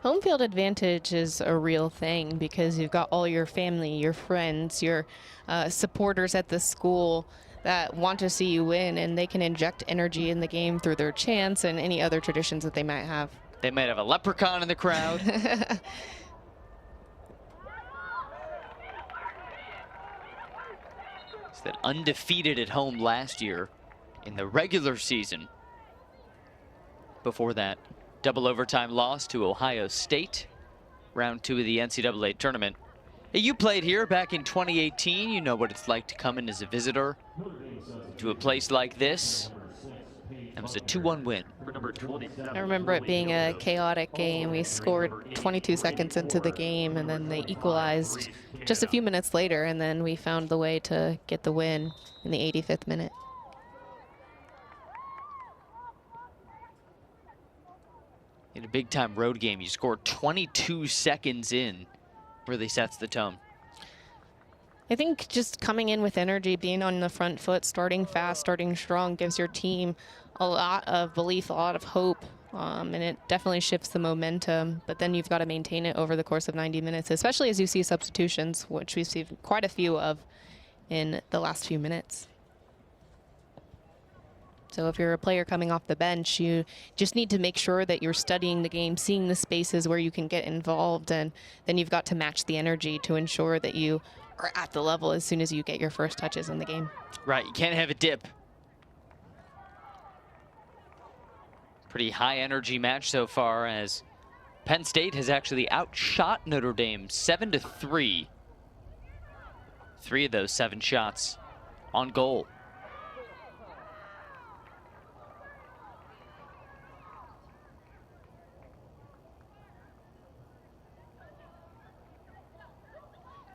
Home field advantage is a real thing because you've got all your family, your friends, your supporters at the school that want to see you win, and they can inject energy in the game through their chants and any other traditions that they might have. They might have a leprechaun in the crowd. It's that undefeated at home last year in the regular season. Before that, double overtime loss to Ohio State, round 2 of the NCAA tournament. Hey, you played here back in 2018. You know what it's like to come in as a visitor to a place like this. That was a 2-1 win. I remember it being a chaotic game. We scored 22 seconds into the game, and then they equalized just a few minutes later, and then we found the way to get the win in the 85th minute. In a big-time road game, you scored 22 seconds in. Really sets the tone. I think just coming in with energy, being on the front foot, starting fast, starting strong, gives your team a lot of belief, a lot of hope, and it definitely shifts the momentum. But then you've got to maintain it over the course of 90 minutes, especially as you see substitutions, which we've seen quite a few of in the last few minutes. So if you're a player coming off the bench, you just need to make sure that you're studying the game, seeing the spaces where you can get involved, and then you've got to match the energy to ensure that you are at the level as soon as you get your first touches in the game. Right, you can't have a dip. Pretty high energy match so far, as Penn State has actually outshot Notre Dame 7-3. 3 of those 7 shots on goal.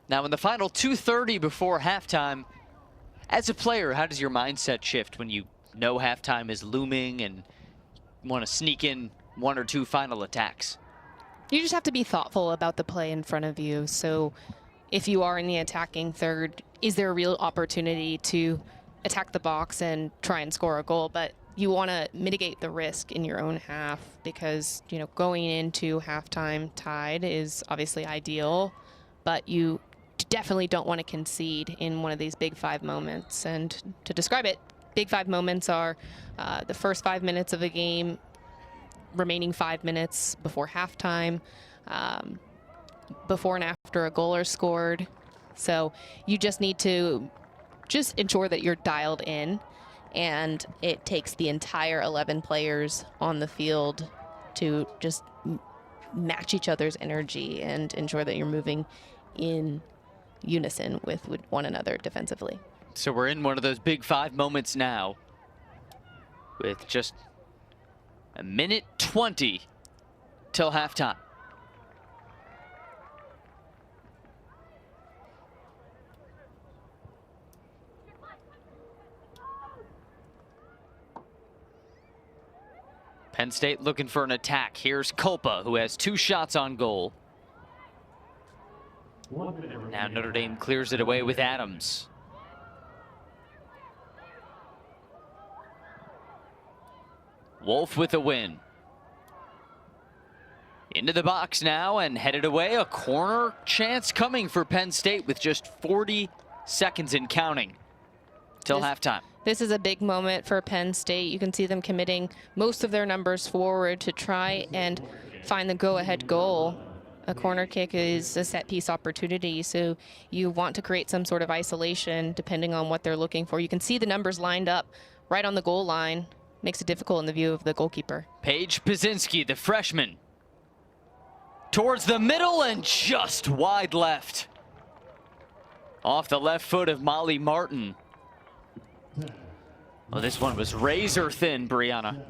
Now in the final 2:30 before halftime, as a player, how does your mindset shift when you know halftime is looming and want to sneak in 1 or 2 final attacks? You just have to be thoughtful about the play in front of you. So if you are in the attacking third, is there a real opportunity to attack the box and try and score a goal? But you want to mitigate the risk in your own half, because, you know, going into halftime tied is obviously ideal, but you definitely don't want to concede in one of these big 5 moments. And to describe it, big 5 moments are the first 5 minutes of a game, remaining 5 minutes before halftime, before and after a goal are scored. So you just need to just ensure that you're dialed in, and it takes the entire 11 players on the field to just match each other's energy and ensure that you're moving in unison with one another defensively. So we're in one of those big 5 moments now with just a minute 20 till halftime. Penn State looking for an attack. Here's Culpa, who has 2 shots on goal. Now Notre Dame clears it away with Adams. Wolf with a win. Into the box now and headed away. A corner chance coming for Penn State with just 40 seconds and counting till halftime. This is a big moment for Penn State. You can see them committing most of their numbers forward to try and find the go-ahead goal. A corner kick is a set-piece opportunity, so you want to create some sort of isolation depending on what they're looking for. You can see the numbers lined up right on the goal line. Makes it difficult in the view of the goalkeeper. Paige Pazinski, the freshman, towards the middle and just wide left. Off the left foot of Molly Martin. Well, this one was razor thin, Brianna.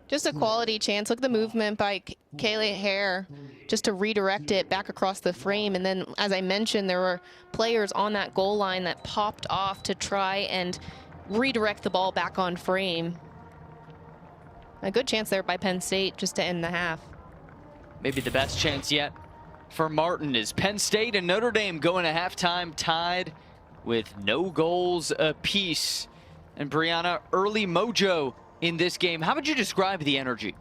Just a quality chance. Look at the movement by Kaylee Hare just to redirect it back across the frame. And then, as I mentioned, there were players on that goal line that popped off to try and redirect the ball back on frame. A good chance there by Penn State just to end the half. Maybe the best chance yet for Martin is Penn State and Notre Dame going to halftime tied with no goals apiece. And Brianna, early mojo in this game. How would you describe the energy?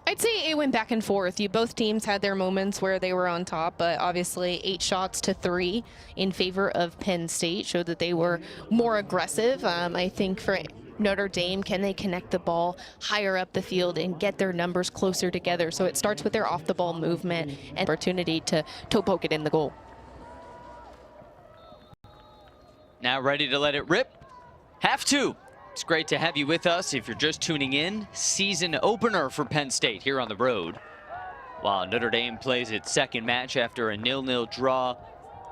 I'd say it went back and forth. Both teams had their moments where they were on top, but obviously 8 shots to 3 in favor of Penn State showed that they were more aggressive. I think for Notre Dame, can they connect the ball higher up the field and get their numbers closer together? So it starts with their off-the-ball movement and opportunity to toe poke it in the goal. Now ready to let it rip. Half 2. It's great to have you with us. If you're just tuning in, season opener for Penn State here on the road, while Notre Dame plays its second match after a 0-0 draw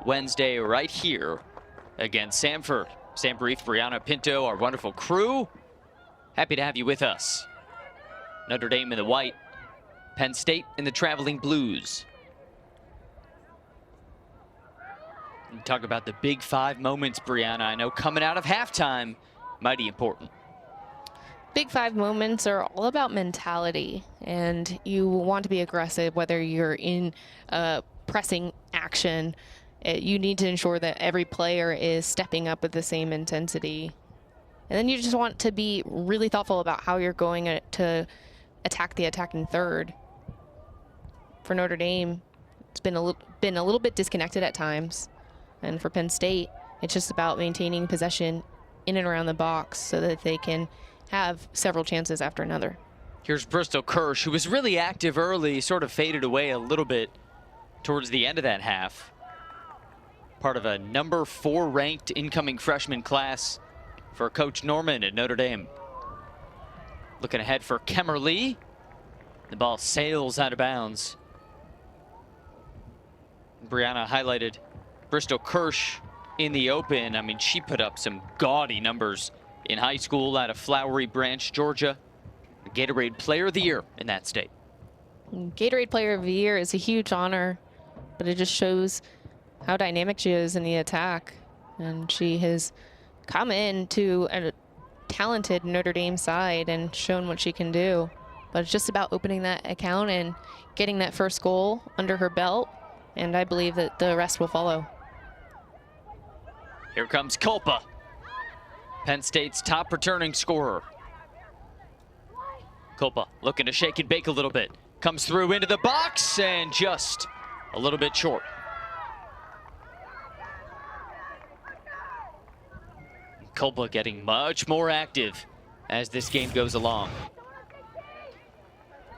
Wednesday right here against Samford. Sam Brief, Brianna Pinto, our wonderful crew. Happy to have you with us. Notre Dame in the white, Penn State in the traveling blues. And talk about the big 5 moments, Brianna. I know coming out of halftime, mighty important. Big 5 moments are all about mentality, and you want to be aggressive whether you're in pressing action. You need to ensure that every player is stepping up with the same intensity. And then you just want to be really thoughtful about how you're going to attack the attacking third. For Notre Dame, it's been a little bit disconnected at times. And for Penn State, it's just about maintaining possession in and around the box so that they can have several chances after another. Here's Bristol Kirsch, who was really active early, sort of faded away a little bit towards the end of that half. Part of a number 4 ranked incoming freshman class for Coach Norman at Notre Dame. Looking ahead for Kemmerly. The ball sails out of bounds. Brianna highlighted Bristol Kirsch in the open. I mean, she put up some gaudy numbers in high school out of Flowery Branch, Georgia. Gatorade Player of the Year in that state. Gatorade Player of the Year is a huge honor, but it just shows how dynamic she is in the attack. And she has come into a talented Notre Dame side and shown what she can do. But it's just about opening that account and getting that first goal under her belt. And I believe that the rest will follow. Here comes Culpa, Penn State's top returning scorer. Culpa looking to shake and bake a little bit. Comes through into the box and just a little bit short. Culpa getting much more active as this game goes along.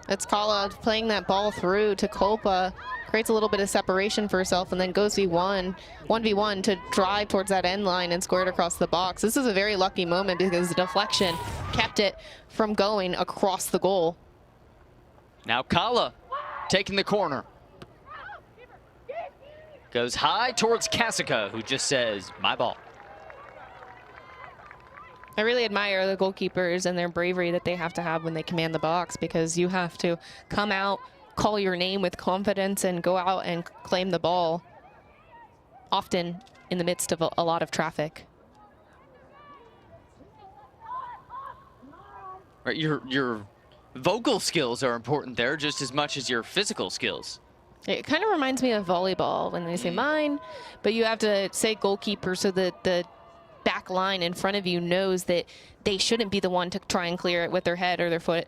It's Kala playing that ball through to Culpa. Creates a little bit of separation for herself and then goes 1v1 to drive towards that end line and square it across the box. This is a very lucky moment because the deflection kept it from going across the goal. Now Kala taking the corner. Goes high towards Kasica, who just says, my ball. I really admire the goalkeepers and their bravery that they have to have when they command the box, because you have to come out, call your name with confidence, and go out and claim the ball, often in the midst of a lot of traffic. Right, your vocal skills are important there just as much as your physical skills. It kind of reminds me of volleyball when they say mine, but you have to say goalkeeper so that the back line in front of you knows that they shouldn't be the one to try and clear it with their head or their foot,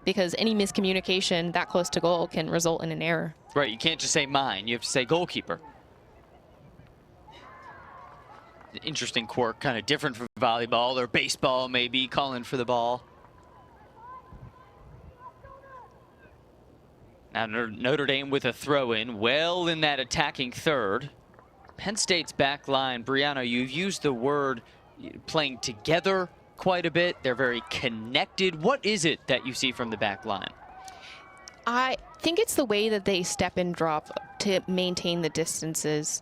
because any miscommunication that close to goal can result in an error. Right, you can't just say mine, you have to say goalkeeper. Interesting quirk, kind of different from volleyball or baseball maybe, calling for the ball. Now Notre Dame with a throw-in, well in that attacking third. Penn State's back line, Brianna, you've used the word playing together quite a bit. They're very connected. What is it that you see from the back line? I think it's the way that they step and drop to maintain the distances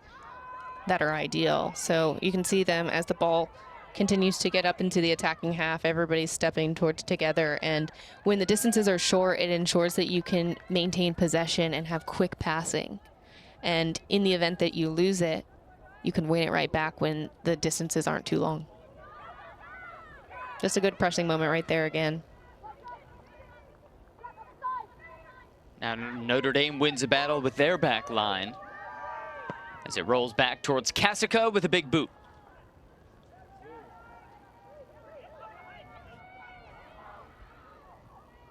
that are ideal. So you can see them as the ball continues to get up into the attacking half, everybody's stepping towards together, and when the distances are short, it ensures that you can maintain possession and have quick passing. And in the event that you lose it, you can win it right back when the distances aren't too long. Just a good pressing moment right there again. Now Notre Dame wins a battle with their back line as it rolls back towards Kasica with a big boot.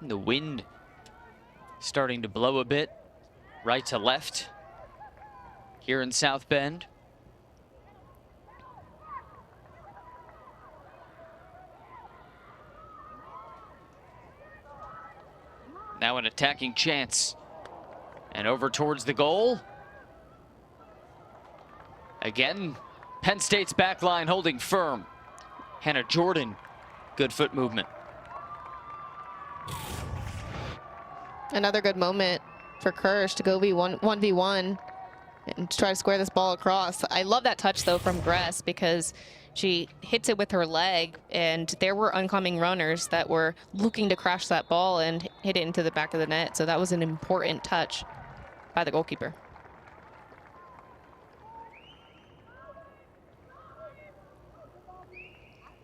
The wind starting to blow a bit right to left here in South Bend. Now an attacking chance. And over towards the goal. Again, Penn State's back line holding firm. Hannah Jordan, good foot movement. Another good moment for Kirsch to go 1v1 and try to square this ball across. I love that touch, though, from Gress, because she hits it with her leg, and there were oncoming runners that were looking to crash that ball and hit it into the back of the net. So that was an important touch by the goalkeeper.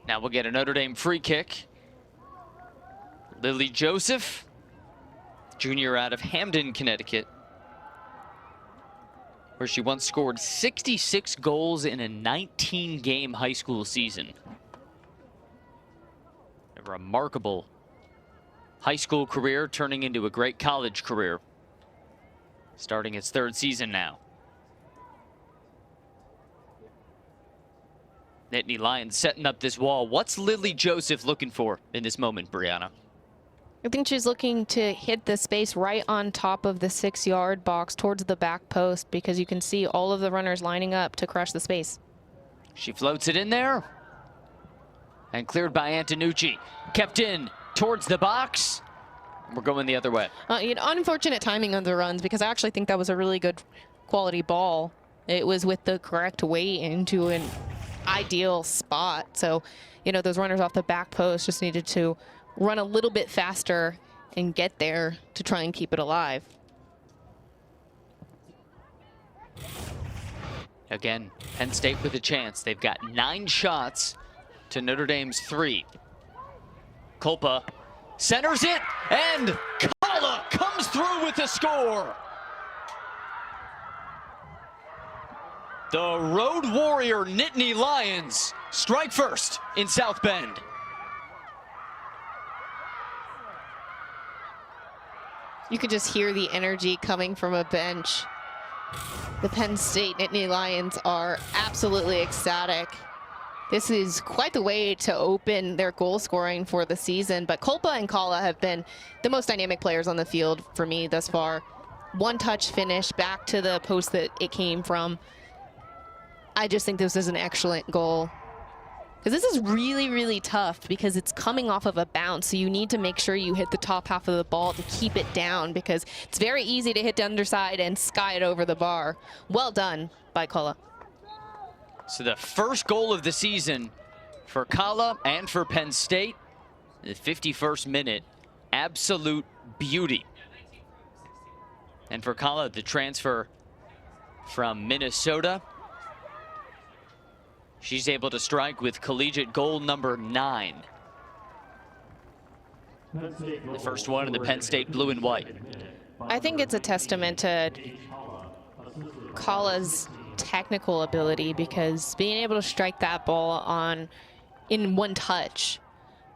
Now we'll get a Notre Dame free kick. Lily Joseph, junior out of Hamden, Connecticut, where she once scored 66 goals in a 19-game high school season. A remarkable high school career turning into a great college career, starting its third season now. Nittany Lions setting up this wall. What's Lily Joseph looking for in this moment, Brianna? I think she's looking to hit the space right on top of the 6-yard box towards the back post, because you can see all of the runners lining up to crush the space. She floats it in there. And cleared by Antonucci. Kept in towards the box. We're going the other way. Unfortunate timing on the runs, because I actually think that was a really good quality ball. It was with the correct weight into an ideal spot. So, those runners off the back post just needed to run a little bit faster and get there to try and keep it alive. Again, Penn State with a chance. They've got 9 shots to Notre Dame's 3. Kulpa centers it, and Kala comes through with the score. The Road Warrior Nittany Lions strike first in South Bend. You could just hear the energy coming from a bench. The Penn State Nittany Lions are absolutely ecstatic. This is quite the way to open their goal scoring for the season, but Kulpa and Kala have been the most dynamic players on the field for me thus far. One touch finish back to the post that it came from. I just think this is an excellent goal. Because this is really, really tough because it's coming off of a bounce. So you need to make sure you hit the top half of the ball to keep it down, because it's very easy to hit the underside and sky it over the bar. Well done by Kala. So the first goal of the season for Kala and for Penn State. The 51st minute, absolute beauty. And for Kala, the transfer from Minnesota, she's able to strike with collegiate goal number 9. The first one in the Penn State blue and white. I think it's a testament to Kala's technical ability, because being able to strike that ball in one touch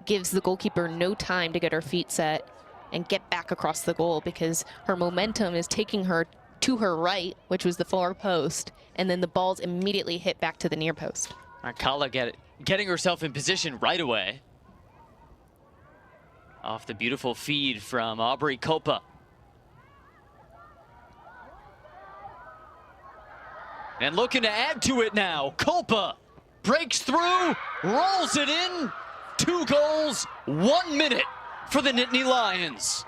gives the goalkeeper no time to get her feet set and get back across the goal, because her momentum is taking her to her right, which was the far post, and then the ball's immediately hit back to the near post. Kala getting herself in position right away. Off the beautiful feed from Aubrey Kopa. And looking to add to it now. Kopa breaks through, rolls it in. 2 goals, 1 minute for the Nittany Lions.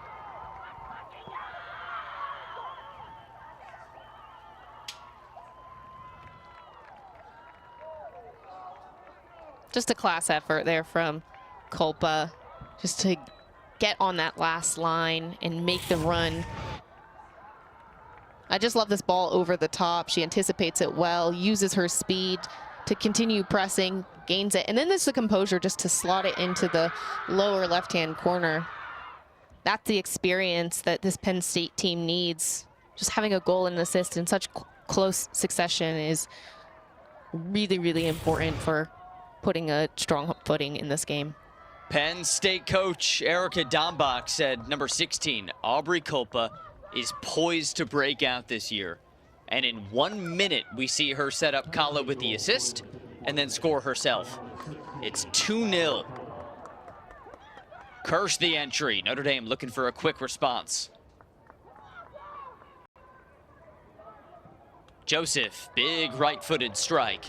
Just a class effort there from Kopa, just to get on that last line and make the run. I just love this ball over the top. She anticipates it well, uses her speed to continue pressing, gains it, and then there's the composure just to slot it into the lower left-hand corner. That's the experience that this Penn State team needs. Just having a goal and an assist in such close succession is really, really important for putting a strong footing in this game. Penn State coach Erica Dombach said number 16, Aubrey Kopa, is poised to break out this year. And in 1 minute, we see her set up Kala with the assist and then score herself. It's 2-0. Kirsch the entry. Notre Dame looking for a quick response. Joseph, big right-footed strike.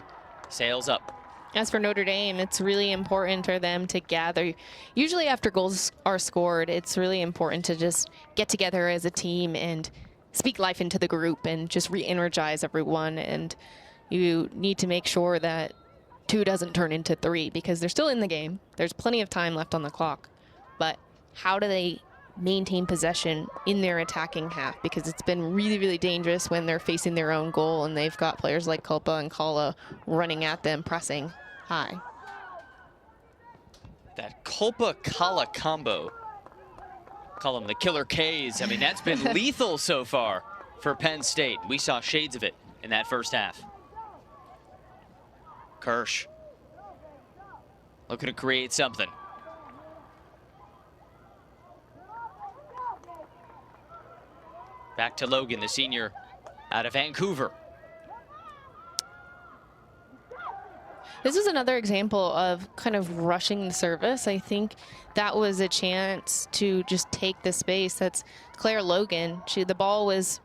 Sails up. As for Notre Dame, it's really important for them to gather. Usually after goals are scored, it's really important to just get together as a team and speak life into the group and just re-energize everyone. And you need to make sure that 2 doesn't turn into 3, because they're still in the game. There's plenty of time left on the clock. But how do they maintain possession in their attacking half? Because it's been really, really dangerous when they're facing their own goal and they've got players like Kopa and Kala running at them, pressing high. That Kopa-Kala combo, call them the Killer K's. I mean, that's been lethal so far for Penn State. We saw shades of it in that first half. Kirsch looking to create something. Back to Logan, the senior out of Vancouver. This is another example of kind of rushing the service. I think that was a chance to just take the space. That's Claire Logan. The ball was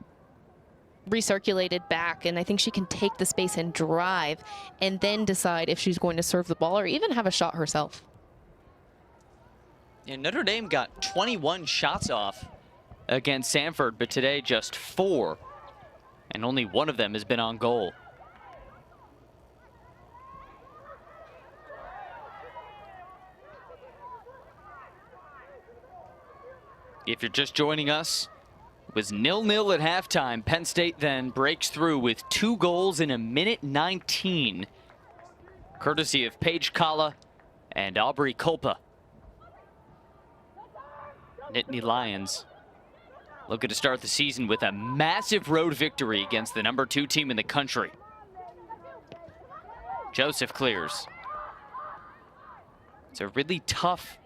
recirculated back, and I think she can take the space and drive and then decide if she's going to serve the ball or even have a shot herself. And Notre Dame got 21 shots off against Sanford, but today just 4, and only 1 of them has been on goal. If you're just joining us, it was 0-0 at halftime. Penn State then breaks through with 2 goals in 1:19, courtesy of Paige Kala and Aubrey Kopa. Nittany Lions looking to start the season with a massive road victory against the number 2 team in the country. Joseph clears. It's a really tough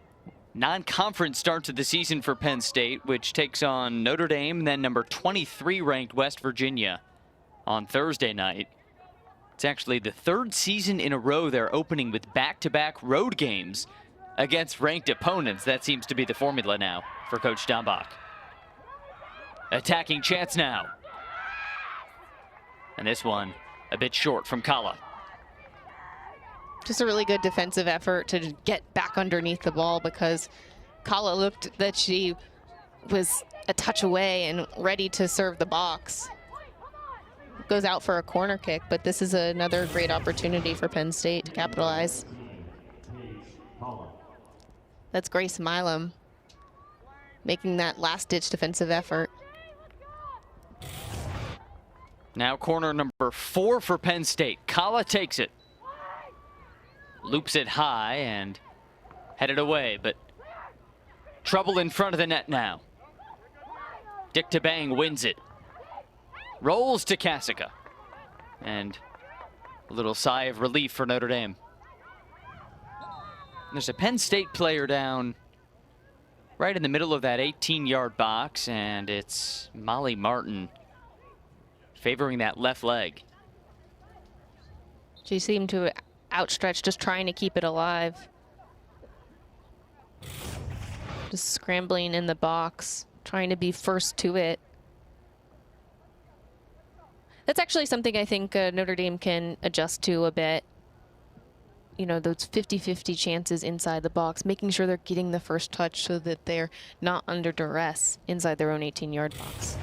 non-conference start to the season for Penn State, which takes on Notre Dame, then number 23 ranked West Virginia on Thursday night. It's actually the 3rd season in a row they're opening with back-to-back road games against ranked opponents. That seems to be the formula now for Coach Dombach. Attacking chance now. And this one a bit short from Kala. Just a really good defensive effort to get back underneath the ball, because Kala looked that she was a touch away and ready to serve the box. Goes out for a corner kick, but this is another great opportunity for Penn State to capitalize. That's Grace Milam making that last-ditch defensive effort. Now corner number 4 for Penn State. Kala takes it. Loops it high and headed away, but trouble in front of the net now. Dick Tabang wins it. Rolls to Kasica. And a little sigh of relief for Notre Dame. There's a Penn State player down right in the middle of that 18-yard box, and it's Molly Martin favoring that left leg. She seemed to outstretch, just trying to keep it alive. Just scrambling in the box, trying to be first to it. That's actually something I think Notre Dame can adjust to a bit. You know, those 50-50 chances inside the box, making sure they're getting the first touch so that they're not under duress inside their own 18-yard box.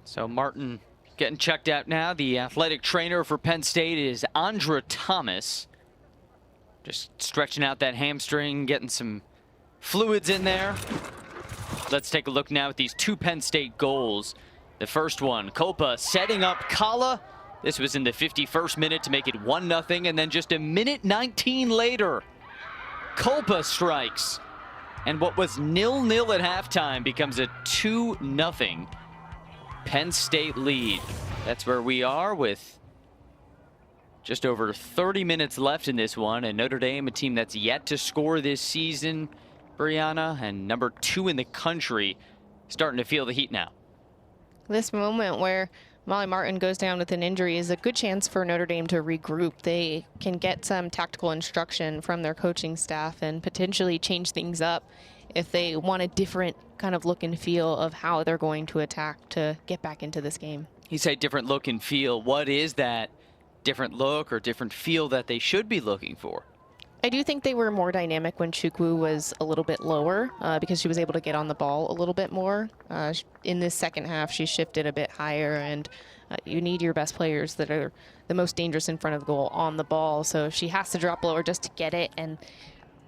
So Martin getting checked out now. The athletic trainer for Penn State is Andra Thomas. Just stretching out that hamstring, getting some fluids in there. Let's take a look now at these 2 Penn State goals. The first one, Kopa setting up Kala. This was in the 51st minute to make it 1-0, and then just a minute 19 later, Kopa strikes. And what was 0-0 at halftime becomes a 2-0 Penn State lead. That's where we are with just over 30 minutes left in this one, and Notre Dame, a team that's yet to score this season, Brianna, and number 2 in the country, starting to feel the heat now. This moment where Molly Martin goes down with an injury is a good chance for Notre Dame to regroup. They can get some tactical instruction from their coaching staff and potentially change things up if they want a different kind of look and feel of how they're going to attack to get back into this game. You say different look and feel. What is that different look or different feel that they should be looking for? I do think they were more dynamic when Chukwu was a little bit lower because she was able to get on the ball a little bit more. In this second half, she shifted a bit higher, and you need your best players that are the most dangerous in front of the goal on the ball. So if she has to drop lower just to get it and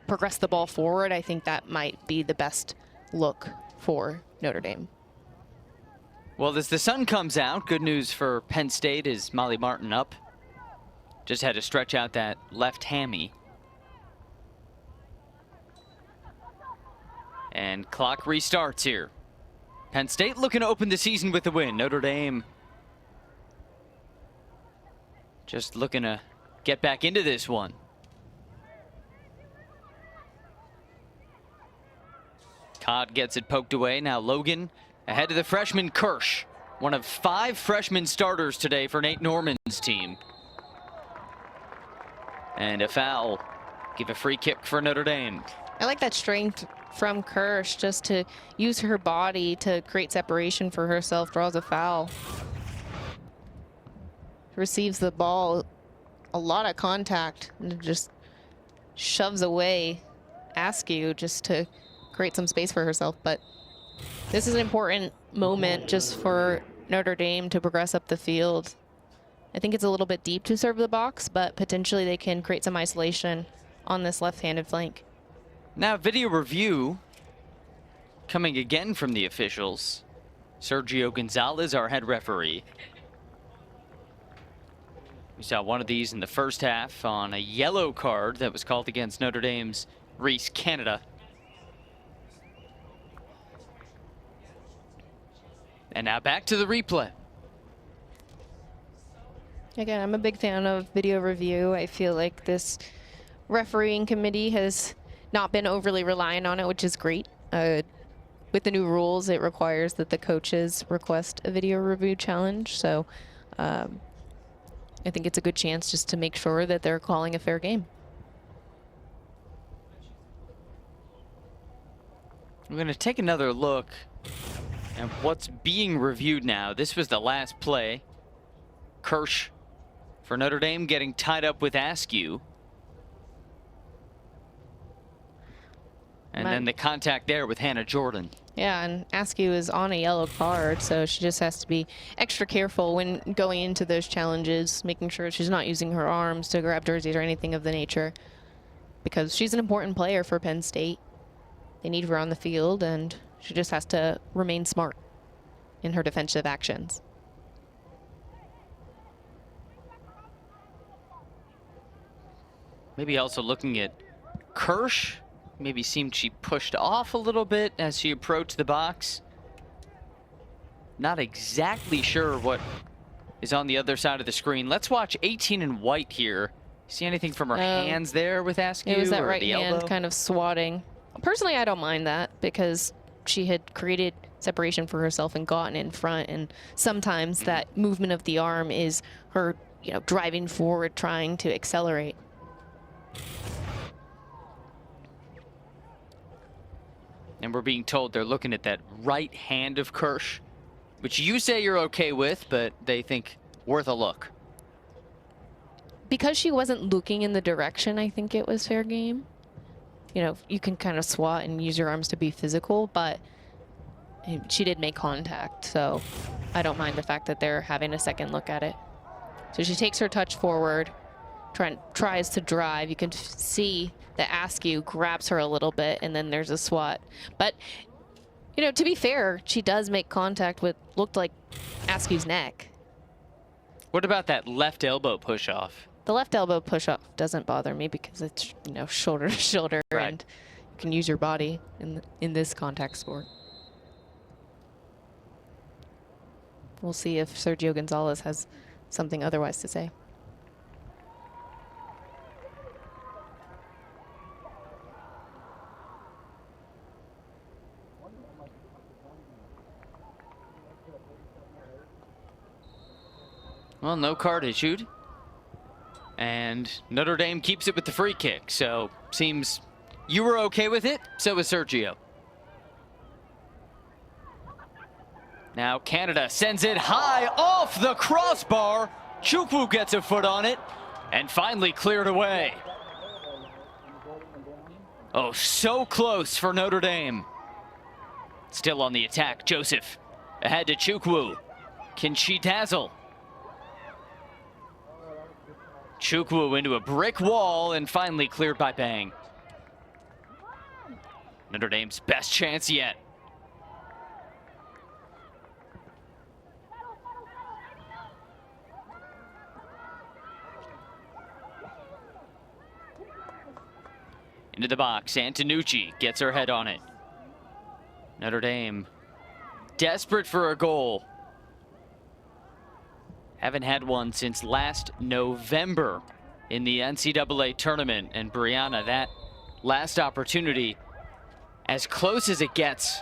progress the ball forward, I think that might be the best look for Notre Dame. Well, as the sun comes out, good news for Penn State is Molly Martin up. Just had to stretch out that left hammy. And clock restarts here. Penn State looking to open the season with a win. Notre Dame just looking to get back into this one. Todd gets it poked away. Now Logan ahead of the freshman Kirsch. One of 5 freshman starters today for Nate Norman's team. And a foul. Give a free kick for Notre Dame. I like that strength from Kirsch, just to use her body to create separation for herself, draws a foul. Receives the ball, a lot of contact, and just shoves away Askew just to create some space for herself. But this is an important moment just for Notre Dame to progress up the field. I think it's a little bit deep to serve the box, but potentially they can create some isolation on this left-handed flank. Now video review coming again from the officials. Sergio Gonzalez, our head referee. We saw one of these in the first half on a yellow card that was called against Notre Dame's Reese Canada. And now back to the replay. Again, I'm a big fan of video review. I feel like this refereeing committee has not been overly reliant on it, which is great. With the new rules, it requires that the coaches request a video review challenge. So I think it's a good chance just to make sure that they're calling a fair game. We're going to take another look at what's being reviewed now. This was the last play. Kirsch for Notre Dame getting tied up with Askew. And then the contact there with Hannah Jordan. Yeah, and Askew is on a yellow card, so she just has to be extra careful when going into those challenges, making sure she's not using her arms to grab jerseys or anything of the nature, because she's an important player for Penn State. They need her on the field, and she just has to remain smart in her defensive actions. Maybe also looking at Kirsch. Maybe seemed she pushed off a little bit as she approached the box. Not exactly sure what is on the other side of the screen. Let's watch 18 in white here. See anything from her hands there with Askew? It was that or right the hand elbow? kind of swatting. Personally, I don't mind that because she had created separation for herself and gotten in front. And sometimes that movement of the arm is her, driving forward, trying to accelerate. And we're being told they're looking at that right hand of Kirsch, which you say you're okay with, but they think worth a look. Because she wasn't looking in the direction, I think it was fair game. You can kind of swat and use your arms to be physical, but she did make contact, so I don't mind the fact that they're having a second look at it. So she takes her touch forward, tries to drive. You can see that Askew grabs her a little bit, and then there's a swat. But, to be fair, she does make contact with looked like Askew's neck. What about that left elbow push off? The left elbow push-off doesn't bother me because it's, shoulder to shoulder, Right. and you can use your body in this contact sport. We'll see if Sergio Gonzalez has something otherwise to say. Well, no card issued. And Notre Dame keeps it with the free kick. So seems you were okay with it. So was Sergio. Now Canada sends it high off the crossbar. Chukwu gets a foot on it and finally cleared away. Oh, so close for Notre Dame. Still on the attack, Joseph. Ahead to Chukwu. Can she dazzle? Chukwu into a brick wall and finally cleared by Bang. Notre Dame's best chance yet. Into the box, Antonucci gets her head on it. Notre Dame desperate for a goal. Haven't had one since last November in the NCAA tournament. And Brianna, that last opportunity, as close as it gets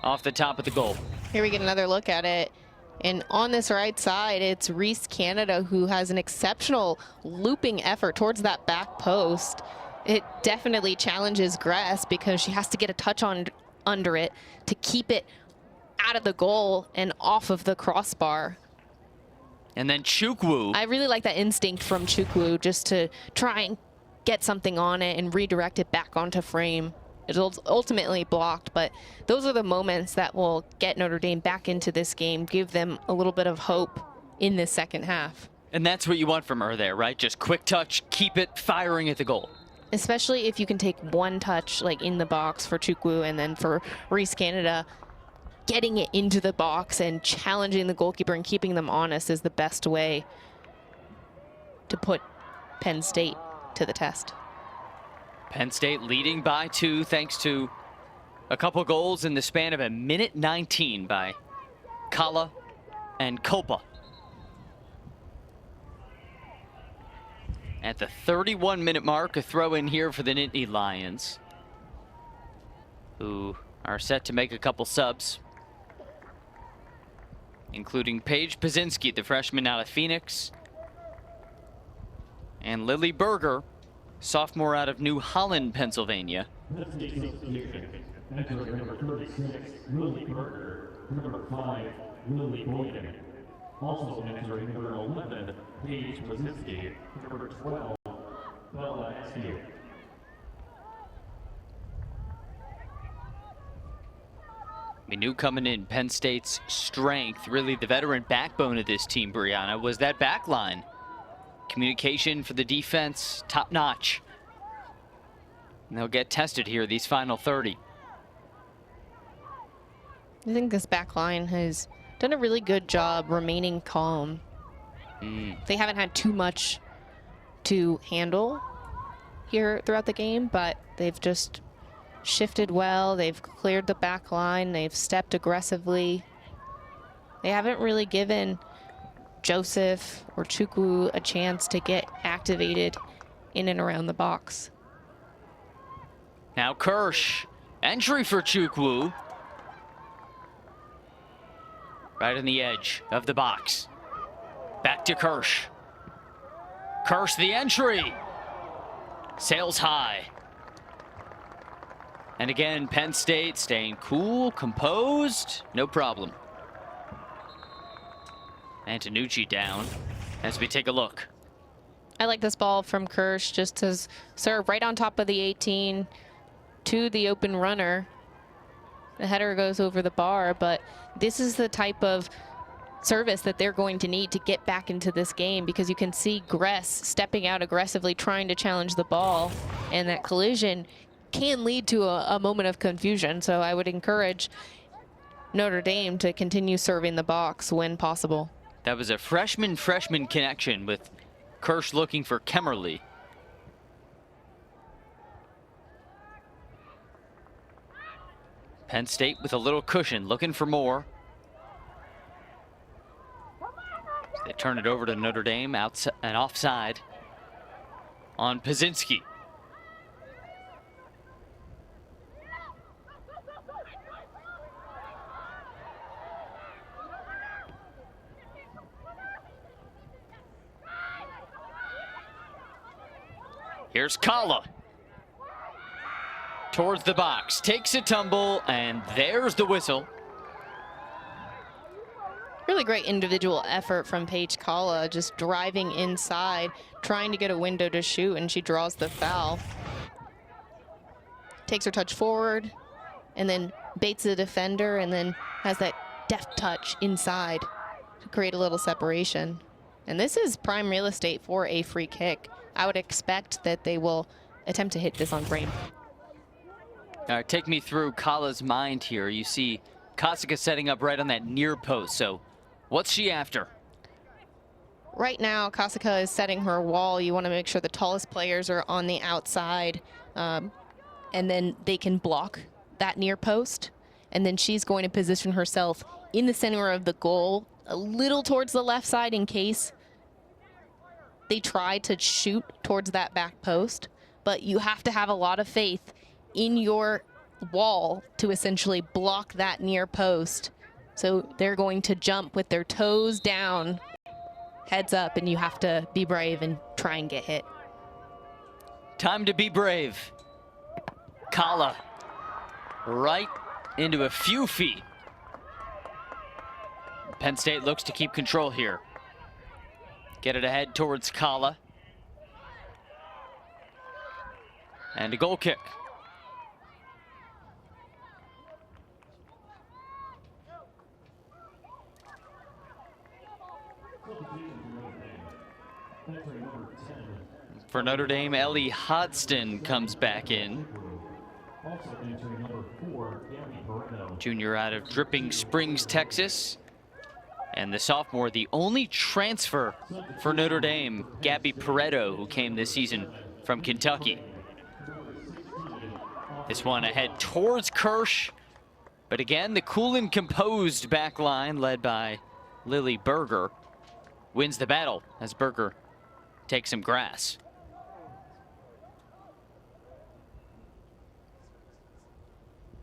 off the top of the goal. Here we get another look at it. And on this right side, it's Reese Canada who has an exceptional looping effort towards that back post. It definitely challenges Gress because she has to get a touch on under it to keep it out of the goal and off of the crossbar. And then Chukwu. I really like that instinct from Chukwu just to try and get something on it and redirect it back onto frame. It's ultimately blocked, but those are the moments that will get Notre Dame back into this game, give them a little bit of hope in this second half. And that's what you want from her there, right? Just quick touch, keep it firing at the goal. Especially if you can take one touch like in the box for Chukwu, and then for Reese Canada, getting it into the box and challenging the goalkeeper and keeping them honest is the best way to put Penn State to the test. Penn State leading by 2 thanks to a couple goals in the span of a minute 19 by Kala and Kopa. At the 31-minute mark, a throw in here for the Nittany Lions, who are set to make a couple subs, including Paige Pazinski, the freshman out of Phoenix, and Lily Berger, sophomore out of New Holland, Pennsylvania. Number 36, Lily Berger. Number 5, Lily Boyden. Also entering number 11, Paige Wazinski. Number 12, Bella Askew. We knew coming in Penn State's strength, really the veteran backbone of this team, Brianna, was that back line. Communication for the defense, top notch. And they'll get tested here these final 30. I think this back line has done a really good job remaining calm. They haven't had too much to handle here throughout the game, but they've just shifted well. They've cleared the back line. They've stepped aggressively. They haven't really given Joseph or Chukwu a chance to get activated in and around the box. Now Kirsch, entry for Chukwu. Right on the edge of the box. Back to Kirsch. Kirsch the entry. Sails high. And again, Penn State staying cool, composed, no problem. Antonucci down as we take a look. I like this ball from Kirsch, just to serve right on top of the 18 to the open runner. The header goes over the bar, but this is the type of service that they're going to need to get back into this game, because you can see Gress stepping out aggressively, trying to challenge the ball, and that collision can lead to a moment of confusion. So I would encourage Notre Dame to continue serving the box when possible. That was a freshman connection with Kirsch looking for Kemmerly. Penn State with a little cushion, looking for more. They turn it over to Notre Dame, outside and offside on Pazinski. Here's Kala. Towards the box, takes a tumble, and there's the whistle. Really great individual effort from Paige Kala, just driving inside, trying to get a window to shoot, and she draws the foul. Takes her touch forward, and then baits the defender, and then has that deft touch inside to create a little separation. And this is prime real estate for a free kick. I would expect that they will attempt to hit this on frame. All right, take me through Kala's mind here. You see Kosika setting up right on that near post. So what's she after? Right now, Kosika is setting her wall. You want to make sure the tallest players are on the outside, and then they can block that near post. And then she's going to position herself in the center of the goal, a little towards the left side in case they try to shoot towards that back post. But you have to have a lot of faith in your wall to essentially block that near post. So they're going to jump with their toes down, heads up, and you have to be brave and try and get hit. Time to be brave. Kala right into a few feet. Penn State looks to keep control here. Get it ahead towards Kala. And a goal kick. For Notre Dame, Ellie Hodgson comes back in. Junior out of Dripping Springs, Texas. And the sophomore, the only transfer for Notre Dame, Gabby Pareto, who came this season from Kentucky. This one ahead towards Kirsch. But again, the cool and composed back line led by Lily Berger wins the battle as Berger takes some grass.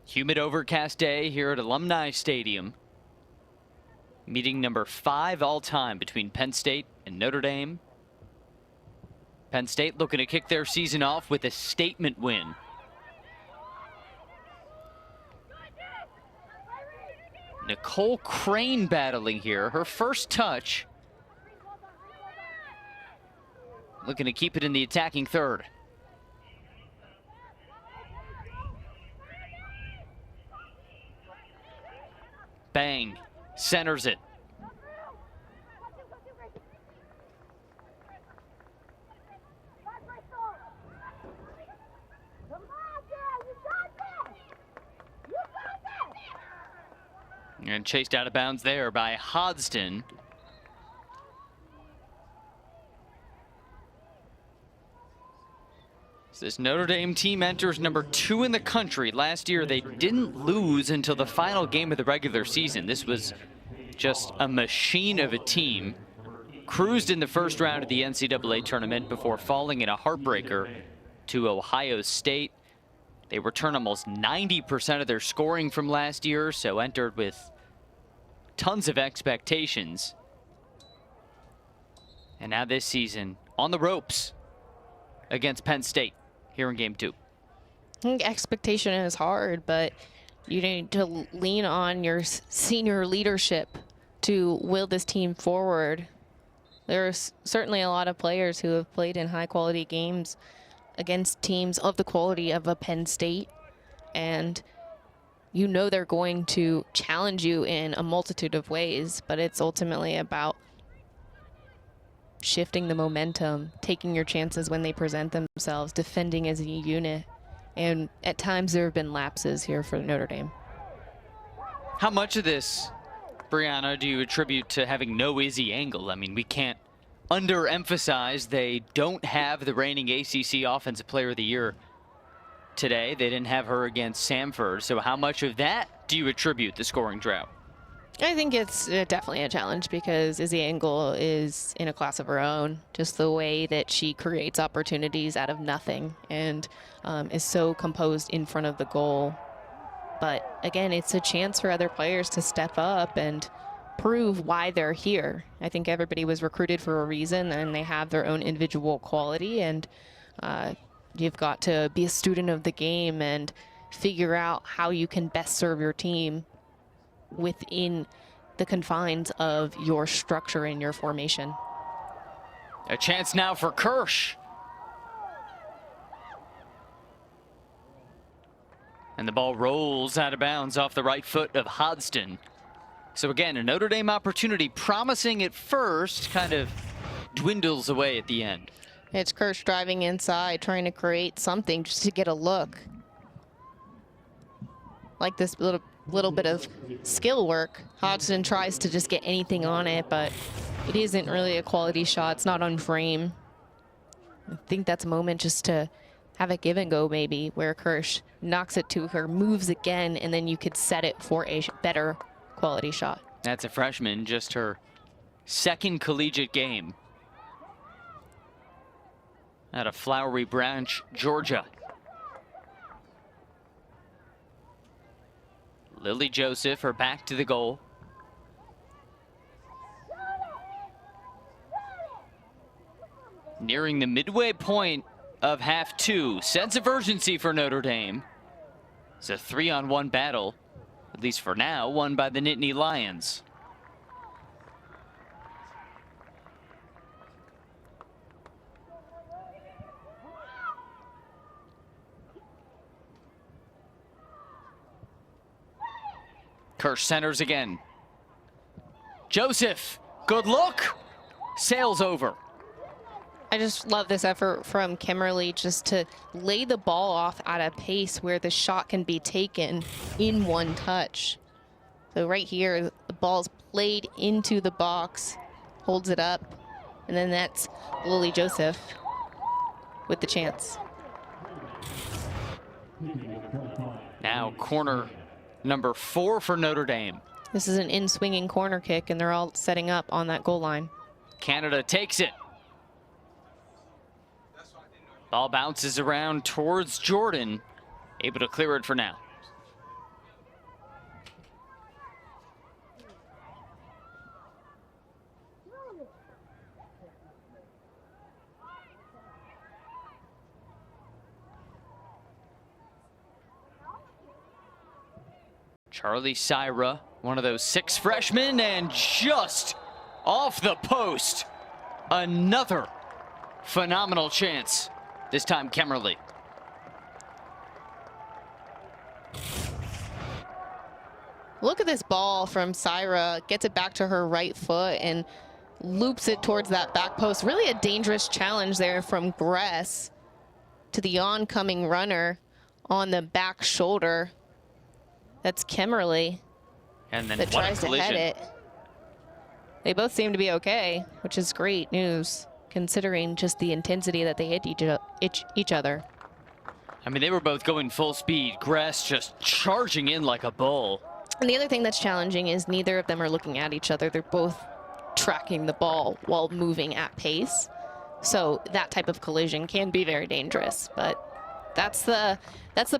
Humid overcast day here at Alumni Stadium. Meeting number 5 all time between Penn State and Notre Dame. Penn State looking to kick their season off with a statement win. Nicole Crane battling here. Her first touch. Looking to keep it in the attacking third. Bang. Centers it. And chased out of bounds there by Hodgson. This Notre Dame team enters number 2 in the country. Last year, they didn't lose until the final game of the regular season. This was just a machine of a team. Cruised in the first round of the NCAA tournament before falling in a heartbreaker to Ohio State. They return almost 90% of their scoring from last year, so entered with tons of expectations. And now this season, on the ropes against Penn State here in game 2. I think expectation is hard, but you need to lean on your senior leadership to will this team forward. There's certainly a lot of players who have played in high quality games against teams of the quality of a Penn State, and you know they're going to challenge you in a multitude of ways, but it's ultimately about shifting the momentum, taking your chances when they present themselves, defending as a unit. And at times there have been lapses here for Notre Dame. How much of this, Brianna, do you attribute to having no Izzy Angle? I mean, we can't underemphasize they don't have the reigning ACC Offensive Player of the Year today. They didn't have her against Samford. So how much of that do you attribute the scoring drought? I think it's definitely a challenge because Izzy Angle is in a class of her own. Just the way that she creates opportunities out of nothing and is so composed in front of the goal. But again, it's a chance for other players to step up and prove why they're here. I think everybody was recruited for a reason, and they have their own individual quality, and you've got to be a student of the game and figure out how you can best serve your team within the confines of your structure and your formation. A chance now for Kirsch. And the ball rolls out of bounds off the right foot of Hodgson. So again, a Notre Dame opportunity promising at first, kind of dwindles away at the end. It's Kirsch driving inside, trying to create something just to get a look. Like this little bit of skill work. Hodgson tries to just get anything on it, but it isn't really a quality shot. It's not on frame. I think that's a moment just to have a give and go, maybe, where Kirsch knocks it to her, moves again, and then you could set it for a better quality shot. That's a freshman, just her second collegiate game out of Flowery Branch, Georgia. Lily Joseph, her back to the goal. Nearing the midway point of half 2. Sense of urgency for Notre Dame. It's a 3-on-1 battle, at least for now, won by the Nittany Lions. Kirsch centers again. Joseph, good look. Sails over. I just love this effort from Kimberly just to lay the ball off at a pace where the shot can be taken in one touch. So right here, the ball's played into the box, holds it up, and then that's Lily Joseph with the chance. Now corner number 4 for Notre Dame. This is an in-swinging corner kick, and they're all setting up on that goal line. Canada takes it. Ball bounces around towards Jordan, able to clear it for now. Charlie Syra One of those 6 freshmen, and just off the post. Another phenomenal chance. This time, Kemmerly. Look at this ball from Syra. Gets it back to her right foot and loops it towards that back post. Really a dangerous challenge there from Gress to the oncoming runner on the back shoulder. That's Kemmerly. And then that what a tries to collision. head it. They both seem to be okay, which is great news considering just the intensity that they hit each other. I mean, they were both going full speed. Gress just charging in like a bull. And the other thing that's challenging is neither of them are looking at each other. They're both tracking the ball while moving at pace. So that type of collision can be very dangerous, but that's the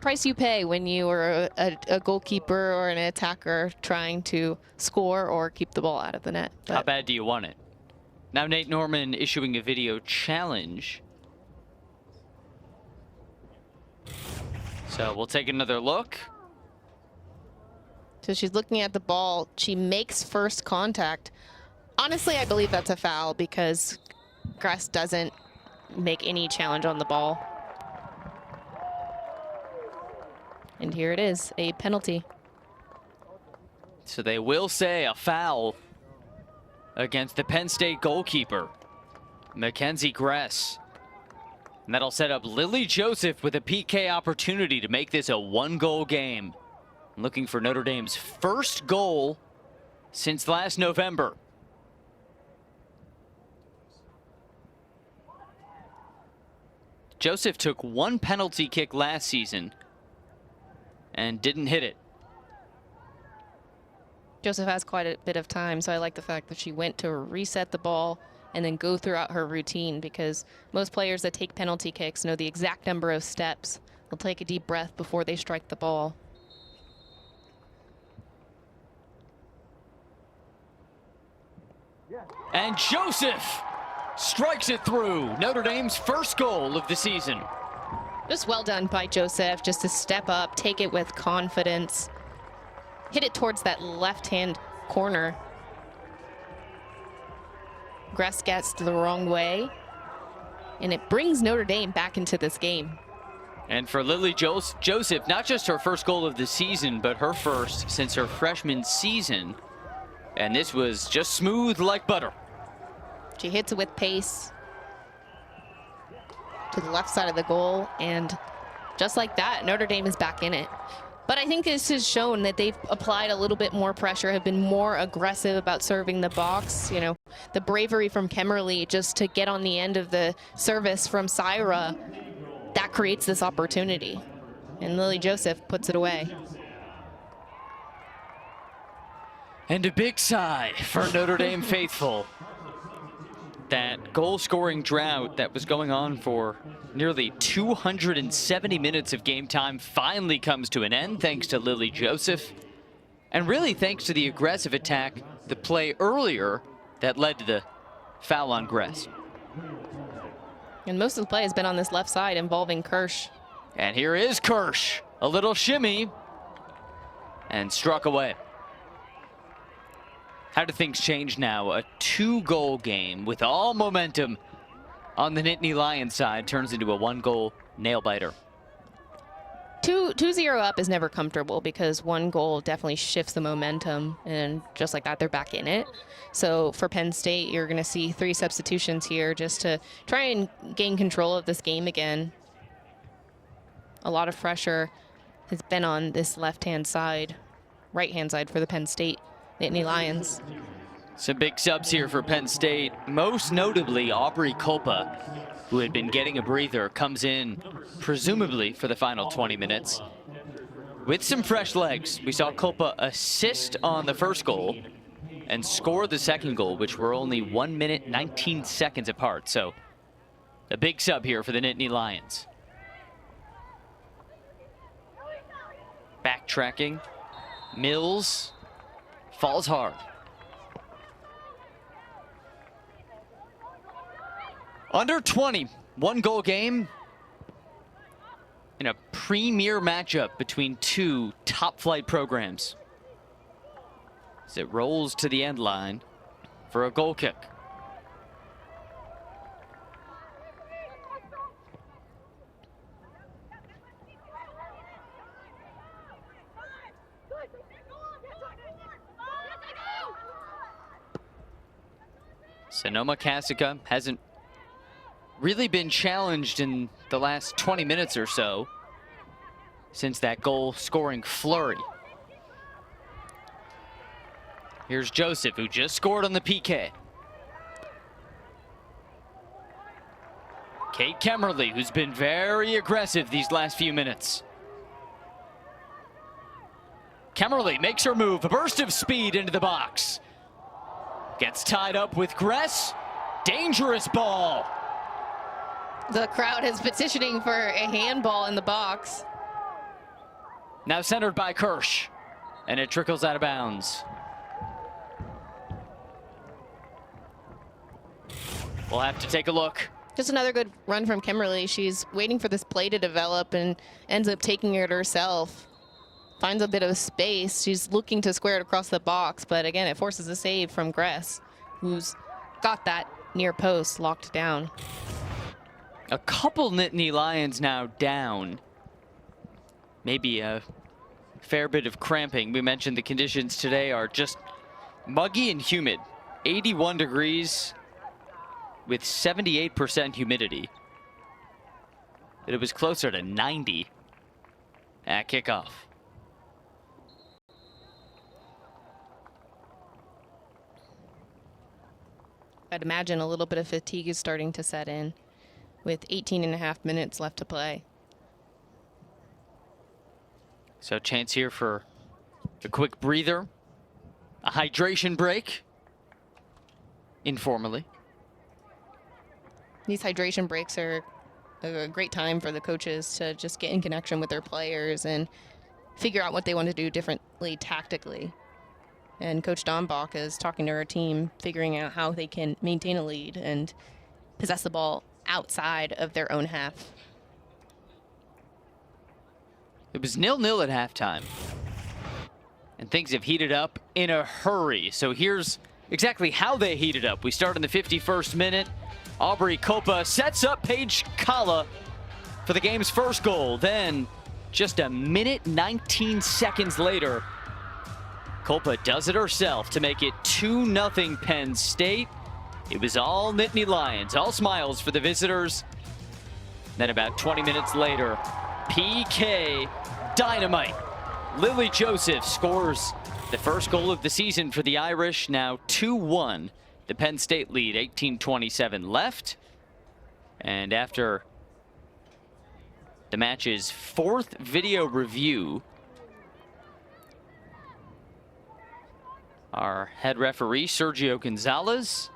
price you pay when you are a goalkeeper or an attacker trying to score or keep the ball out of the net. But how bad do you want it? Now Nate Norman issuing a video challenge. So we'll take another look. so she's looking at the ball. She makes first contact. Honestly, I believe that's a foul because Gress doesn't make any challenge on the ball. And here it is, a penalty. So they will say a foul against the Penn State goalkeeper, Mackenzie Gress. And that'll set up Lily Joseph with a PK opportunity to make this a 1-goal game. Looking for Notre Dame's first goal since last November. Joseph took 1 penalty kick last season and didn't hit it. Joseph has quite a bit of time, so I like the fact that she went to reset the ball and then go throughout her routine, because most players that take penalty kicks know the exact number of steps. They'll take a deep breath before they strike the ball. And Joseph strikes it through. Notre Dame's first goal of the season. Just well done by Joseph, just to step up, take it with confidence, hit it towards that left-hand corner. Gress gets the wrong way, and it brings Notre Dame back into this game. And for Lily Joseph, not just her first goal of the season, but her first since her freshman season. And this was just smooth like butter. She hits it with pace to the left side of the goal, and just like that, Notre Dame is back in it. But I think this has shown that they've applied a little bit more pressure, have been more aggressive about serving the box. You know, the bravery from Kemmerly just to get on the end of the service from Syra, that creates this opportunity. And Lily Joseph puts it away. And a big sigh for Notre Dame faithful. That goal-scoring drought that was going on for nearly 270 minutes of game time finally comes to an end thanks to Lily Joseph. And really thanks to the aggressive attack, the play earlier that led to the foul on Gress. And most of the play has been on this left side involving Kirsch. And here is Kirsch, a little shimmy, and struck away. How do things change now? A 2-goal game with all momentum on the Nittany Lions side turns into a 1-goal nail-biter. 2-0 up is never comfortable because 1 goal definitely shifts the momentum, and just like that, they're back in it. So for Penn State, you're going to see 3 substitutions here just to try and gain control of this game again. A lot of pressure has been on this left-hand side, right-hand side for the Penn State Nittany Lions. Some big subs here for Penn State, most notably Aubrey Culpa, who had been getting a breather, comes in presumably for the final 20 minutes with some fresh legs. We saw Culpa assist on the first goal and score the second goal, which were only 1 minute 19 seconds apart. So a big sub here for the Nittany Lions. Backtracking, Mills falls hard. Under 20, 1-goal game in a premier matchup between 2 top-flight programs. as it rolls to the end line for a goal kick. Sonoma Cassica hasn't really been challenged in the last 20 minutes or so since that goal scoring flurry. Here's Joseph, who just scored on the PK. Kate Kemmerly, who's been very aggressive these last few minutes. Kemmerly makes her move, a burst of speed into the box. Gets tied up with Gress. Dangerous ball. The crowd is petitioning for a handball in the box. Now centered by Kirsch, and it trickles out of bounds. We'll have to take a look. Just another good run from Kimberly. She's waiting for this play to develop and ends up taking it herself. Finds a bit of space. She's looking to square it across the box, but again, it forces a save from Gress, who's got that near post locked down. A couple Nittany Lions now down. Maybe a fair bit of cramping. We mentioned the conditions today are just muggy and humid. 81 degrees with 78% humidity. But it was closer to 90 at kickoff. I'd imagine a little bit of fatigue is starting to set in with 18.5 minutes left to play. So chance here for a quick breather, a hydration break, informally. These hydration breaks are a great time for the coaches to just get in connection with their players and figure out what they want to do differently tactically. And Coach Dombach is talking to her team, figuring out how they can maintain a lead and possess the ball outside of their own half. It was 0-0 at halftime. And things have heated up in a hurry. So here's exactly how they heated up. We start in the 51st minute. Aubrey Copa sets up Paige Kala for the game's first goal. Then, just a minute 19 seconds later, Copa does it herself to make it 2-0 Penn State. It was all Nittany Lions, all smiles for the visitors. Then about 20 minutes later, PK dynamite. Lily Joseph scores the first goal of the season for the Irish. Now 2-1, the Penn State lead, 18:27 left. And after the match's fourth video review, our head referee, Sergio Gonzalez.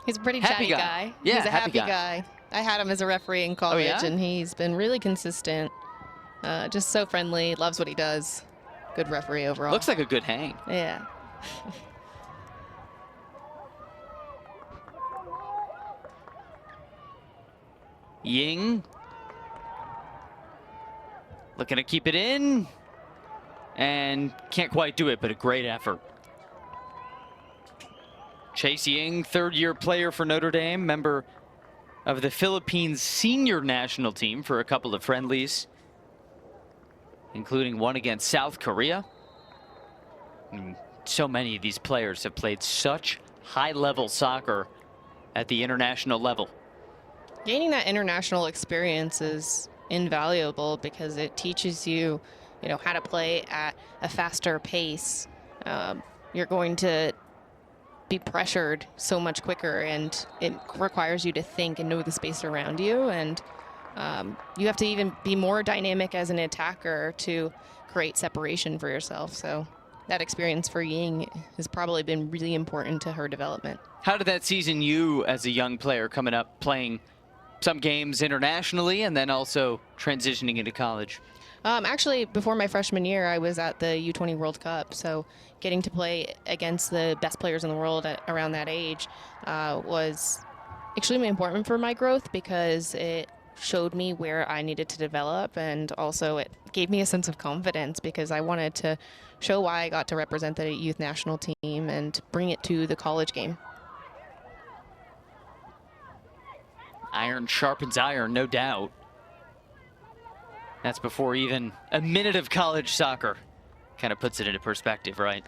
He's a pretty Happy chatty guy. Yeah, he's a happy happy guy. I had him as a referee in college, yeah? and he's been really consistent. Just so friendly, loves what he does. Good referee overall. Looks like a good hang. Yeah. Ying looking to keep it in and can't quite do it, but a great effort. Chase Ying, third-year player for Notre Dame, member of the Philippines senior national team for a couple of friendlies, including one against South Korea. So many of these players have played such high-level soccer at the international level. Gaining that international experience is invaluable because it teaches you, how to play at a faster pace. You're going to be pressured so much quicker, and it requires you to think and know the space around you. And you have to even be more dynamic as an attacker to create separation for yourself. So that experience for Ying has probably been really important to her development. How did that season you, as a young player coming up, playing some games internationally and then also transitioning into college? Actually, before my freshman year, I was at the U20 World Cup, so getting to play against the best players in the world around that age was extremely important for my growth because it showed me where I needed to develop, and also it gave me a sense of confidence because I wanted to show why I got to represent the youth national team and bring it to the college game. Iron sharpens iron, no doubt. That's before even a minute of college soccer. Kind of puts it into perspective, right?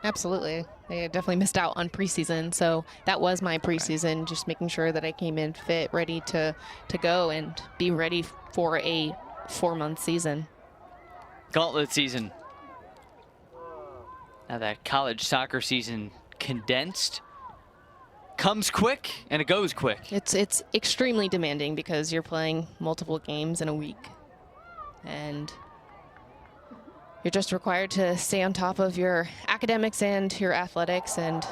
Absolutely. They definitely missed out on preseason, so that was my preseason, just making sure that I came in fit, ready to go and be ready for a 4-month season. Gauntlet season. Now that college soccer season condensed, comes quick and it goes quick. It's extremely demanding because you're playing multiple games in a week, and you're just required to stay on top of your academics and your athletics and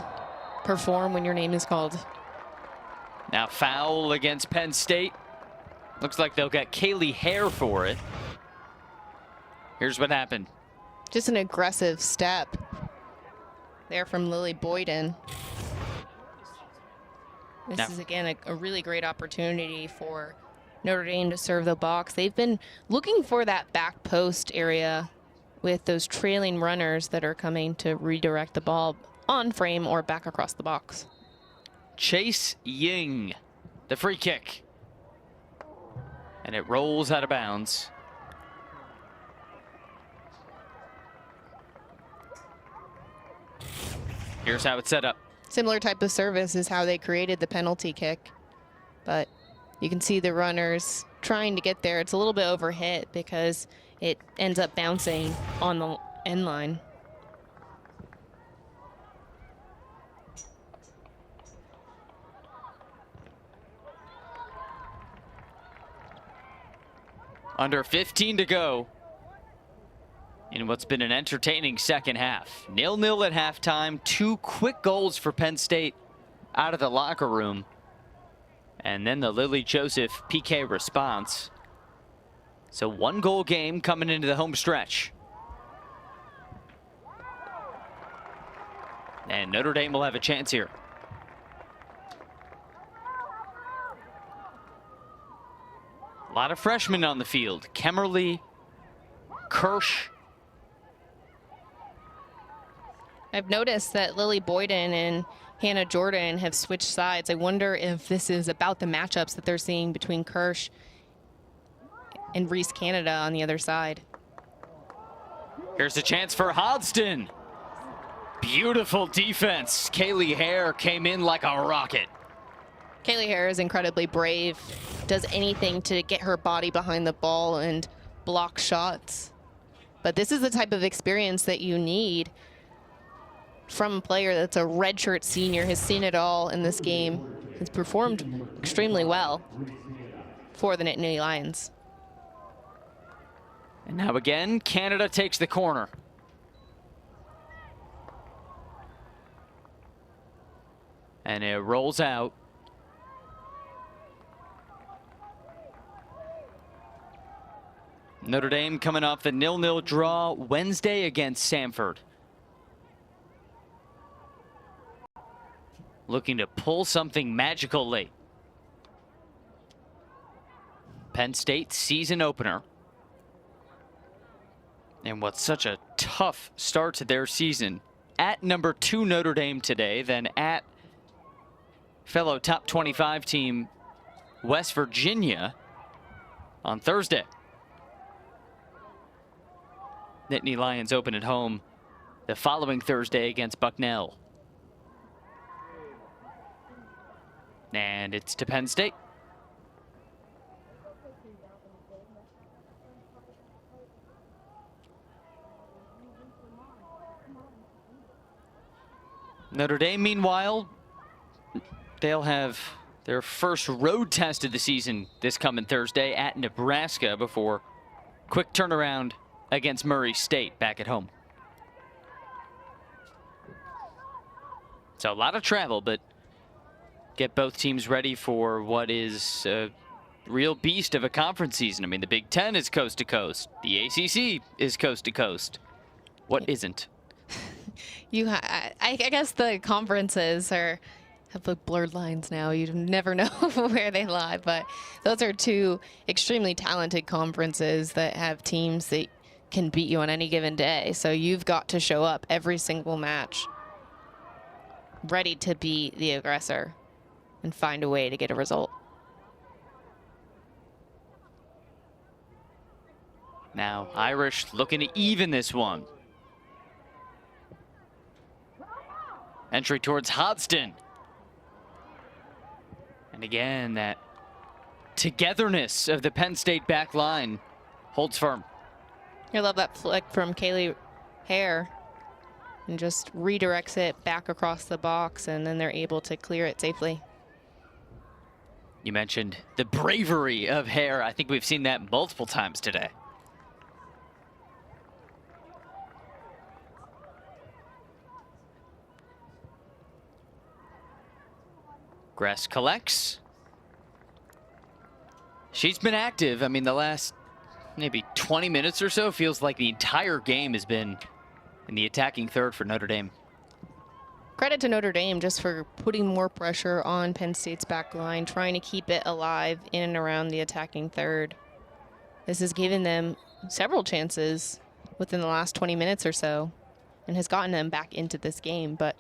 perform when your name is called. Now foul against Penn State. Looks like they'll get Kaylee Hare for it. Here's what happened. Just an aggressive step there from Lily Boyden. This is, again, a really great opportunity for Notre Dame to serve the box. They've been looking for that back post area with those trailing runners that are coming to redirect the ball on frame or back across the box. Chase Ying, the free kick. And it rolls out of bounds. Here's how it's set up. Similar type of service is how they created the penalty kick, but you can see the runners trying to get there. It's a little bit overhit because it ends up bouncing on the end line. Under 15 to go in what's been an entertaining second half. 0-0 at halftime. 2 quick goals for Penn State out of the locker room. And then the Lily Joseph PK response. So 1-goal game coming into the home stretch. And Notre Dame will have a chance here. A lot of freshmen on the field. Kemmerly, Kirsch. I've noticed that Lily Boyden and Hannah Jordan have switched sides. I wonder if this is about the matchups that they're seeing between Kirsch and Reese Canada on the other side. Here's a chance for Hodgson. Beautiful defense. Kaylee Hare came in like a rocket. Kaylee Hare is incredibly brave, does anything to get her body behind the ball and block shots. But this is the type of experience that you need from a player that's a redshirt senior, has seen it all in this game, has performed extremely well for the Nittany Lions. And now again, Canada takes the corner. And it rolls out. Notre Dame coming off the 0-0 draw Wednesday against Samford. Looking to pull something magical late. Penn State season opener. And what's such a tough start to their season. At number 2 Notre Dame today, then at fellow top 25 team West Virginia on Thursday. Nittany Lions open at home the following Thursday against Bucknell. And it's to Penn State. Notre Dame, meanwhile, they'll have their first road test of the season this coming Thursday at Nebraska before quick turnaround against Murray State back at home. So a lot of travel, but get both teams ready for what is a real beast of a conference season. I mean, the Big Ten is coast to coast. The ACC is coast to coast. What isn't? I guess the conferences are have the blurred lines now. You never know where they lie, but those are two extremely talented conferences that have teams that can beat you on any given day. So you've got to show up every single match ready to be the aggressor and find a way to get a result. Now Irish looking to even this one. Entry towards Hodgson. And again, that togetherness of the Penn State back line holds firm. I love that flick from Kaylee Hare, and just redirects it back across the box, and then they're able to clear it safely. You mentioned the bravery of Hare. I think we've seen that multiple times today. Gress collects. She's been active. I mean, the last maybe 20 minutes or so feels like the entire game has been in the attacking third for Notre Dame. Credit to Notre Dame just for putting more pressure on Penn State's back line, trying to keep it alive in and around the attacking third. This has given them several chances within the last 20 minutes or so and has gotten them back into this game. But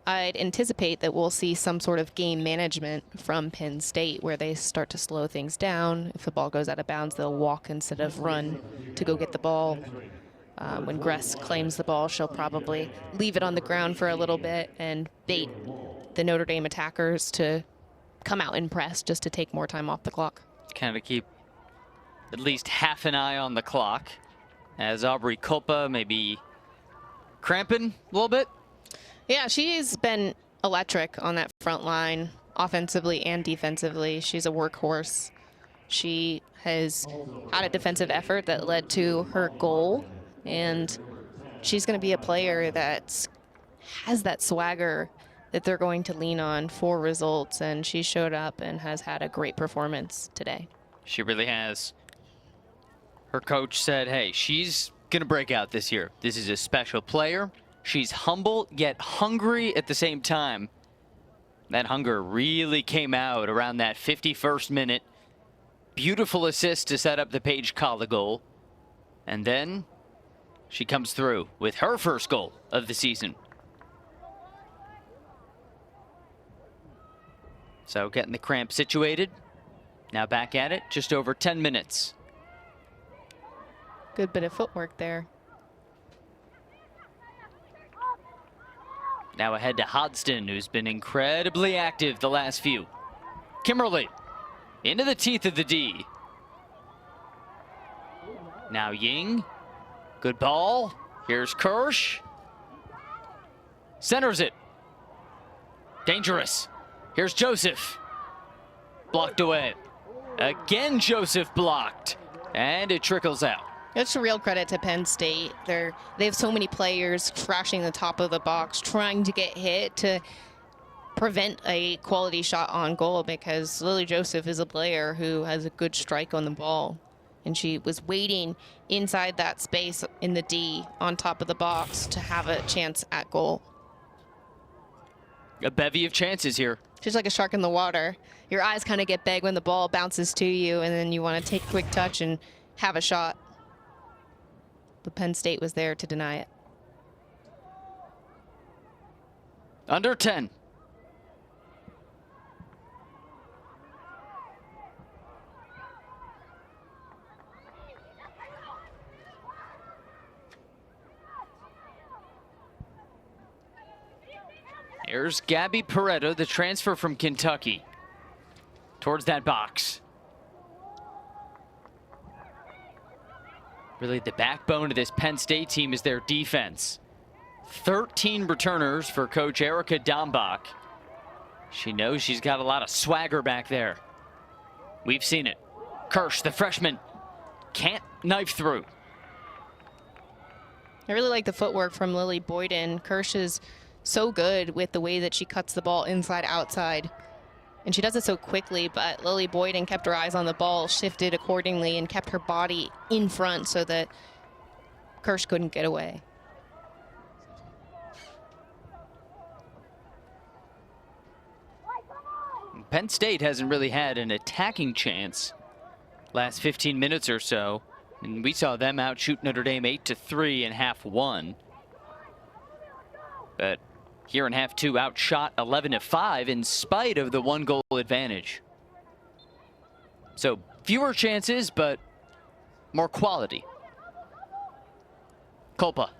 I'd anticipate that we'll see some sort of game management from Penn State where they start to slow things down. If the ball goes out of bounds, they'll walk instead of run to go get the ball. When Gress claims the ball, she'll probably leave it on the ground for a little bit and bait the Notre Dame attackers to come out and press just to take more time off the clock. Kind of keep at least half an eye on the clock as Aubrey Culpa maybe cramping a little bit. Yeah, she's been electric on that front line, offensively and defensively. She's a workhorse. She has had a defensive effort that led to her goal, and she's going to be a player that has that swagger that they're going to lean on for results, and she showed up and has had a great performance today. She really has. Her coach said, hey, she's going to break out this year. This is a special player. She's humble yet hungry at the same time. That hunger really came out around that 51st minute. Beautiful assist to set up the Paige Colley goal. And then she comes through with her first goal of the season. So getting the cramp situated. Now back at it, just over 10 minutes. Good bit of footwork there. Now ahead to Hodgson, who's been incredibly active the last few. Kimberly into the teeth of the D. Now Ying. Good ball. Here's Kirsch. Centers it. Dangerous. Here's Joseph. Blocked away. Again, Joseph blocked. And it trickles out. It's a real credit to Penn State. They have so many players crashing the top of the box, trying to get hit to prevent a quality shot on goal, because Lily Joseph is a player who has a good strike on the ball. And she was waiting inside that space in the D on top of the box to have a chance at goal. A bevy of chances here. She's like a shark in the water. Your eyes kind of get big when the ball bounces to you, and then you want to take a quick touch and have a shot. But Penn State was there to deny it. Under 10. Here's Gabby Pareto, the transfer from Kentucky, towards that box. Really the backbone of this Penn State team is their defense. 13 returners for Coach Erica Dombach. She knows she's got a lot of swagger back there. We've seen it. Kirsch, the freshman, can't knife through. I really like the footwork from Lily Boyden. Kirsch is so good with the way that she cuts the ball inside outside. And she does it so quickly, but Lily Boyden kept her eyes on the ball, shifted accordingly, and kept her body in front so that Kirsch couldn't get away. Penn State hasn't really had an attacking chance last 15 minutes or so. And we saw them outshoot Notre Dame 8-3 in half one. But here in half two, outshot 11-5 in spite of the 1-goal advantage. So fewer chances, but more quality. Culpa.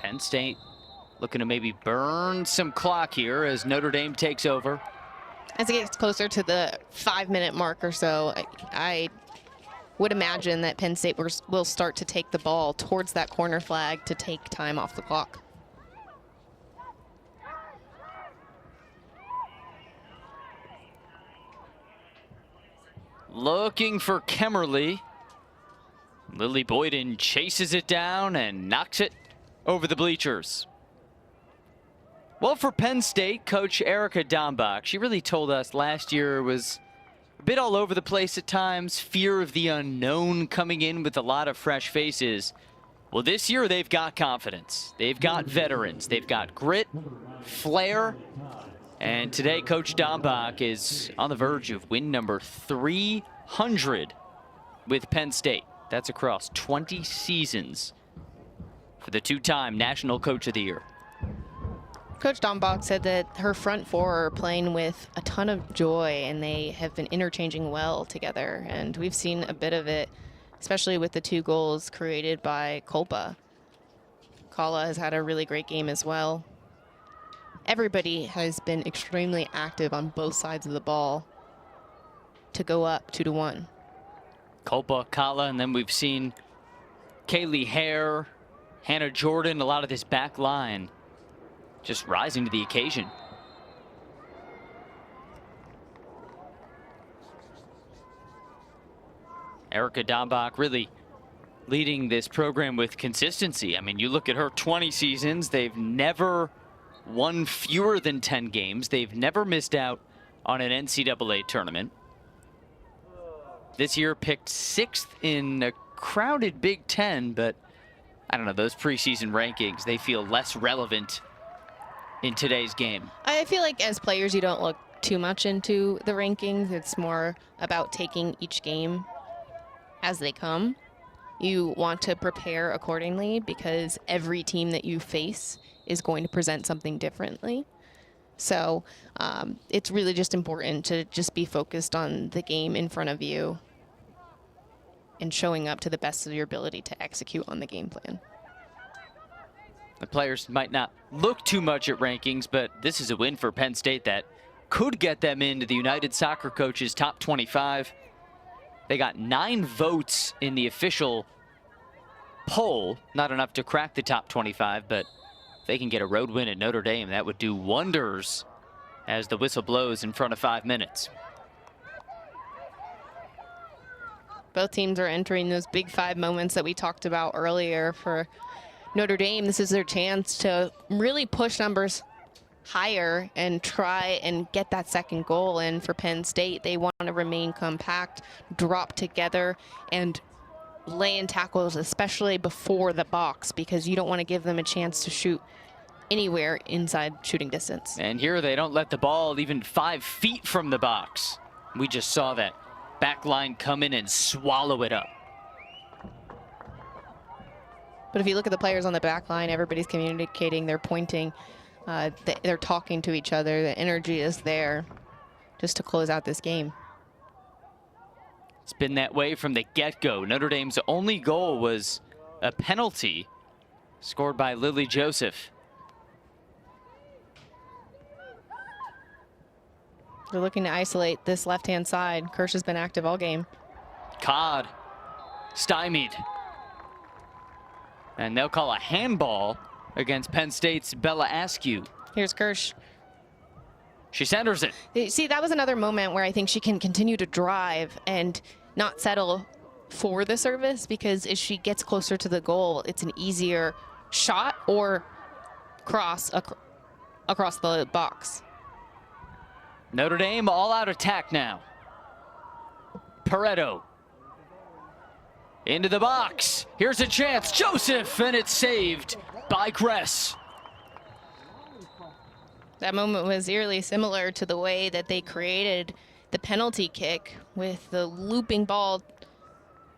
Penn State looking to maybe burn some clock here as Notre Dame takes over. As it gets closer to the 5-minute mark or so, I would imagine that Penn State will start to take the ball towards that corner flag to take time off the clock. Looking for Kemmerly. Lily Boyden chases it down and knocks it over the bleachers. Well, for Penn State, Coach Erica Dombach, she really told us last year was a bit all over the place at times, fear of the unknown coming in with a lot of fresh faces. Well, this year they've got confidence. They've got veterans. They've got grit, flair, and today Coach Dombach is on the verge of win number 300 with Penn State. That's across 20 seasons for the two-time National Coach of the Year. Coach Dombach said that her front four are playing with a ton of joy and they have been interchanging well together. And we've seen a bit of it, especially with the 2 goals created by Culpa. Kala has had a really great game as well. Everybody has been extremely active on both sides of the ball to go up 2-1. Culpa, Kala, and then we've seen Kaylee Hare, Hannah Jordan, a lot of this back line just rising to the occasion. Erica Dombach really leading this program with consistency. I mean, you look at her 20 seasons, they've never won fewer than 10 games. They've never missed out on an NCAA tournament. This year picked 6th in a crowded Big Ten, but I don't know, those preseason rankings, they feel less relevant in today's game. I feel like as players, you don't look too much into the rankings. It's more about taking each game as they come. You want to prepare accordingly because every team that you face is going to present something differently. So it's really just important to just be focused on the game in front of you and showing up to the best of your ability to execute on the game plan. The players might not look too much at rankings, but this is a win for Penn State that could get them into the United Soccer Coaches top 25. They got 9 votes in the official poll, not enough to crack the top 25, but if they can get a road win at Notre Dame, that would do wonders as the whistle blows in front of 5 minutes. Both teams are entering those big 5 moments that we talked about earlier. For Notre Dame, this is their chance to really push numbers higher and try and get that second goal. And for Penn State, they want to remain compact, drop together, and lay in tackles, especially before the box, because you don't want to give them a chance to shoot anywhere inside shooting distance. And here they don't let the ball even 5 feet from the box. We just saw that back line come in and swallow it up. But if you look at the players on the back line, everybody's communicating, they're pointing, they're talking to each other. The energy is there just to close out this game. It's been that way from the get-go. Notre Dame's only goal was a penalty scored by Lily Joseph. They're looking to isolate this left-hand side. Kirsch has been active all game. Codd stymied. And they'll call a handball against Penn State's Bella Askew. Here's Kirsch. She centers it. See, that was another moment where I think she can continue to drive and not settle for the service, because as she gets closer to the goal, it's an easier shot or cross across the box. Notre Dame all-out attack now. Pareto. Into the box. Here's a chance. Joseph, and it's saved by Gress. That moment was eerily similar to the way that they created the penalty kick with the looping ball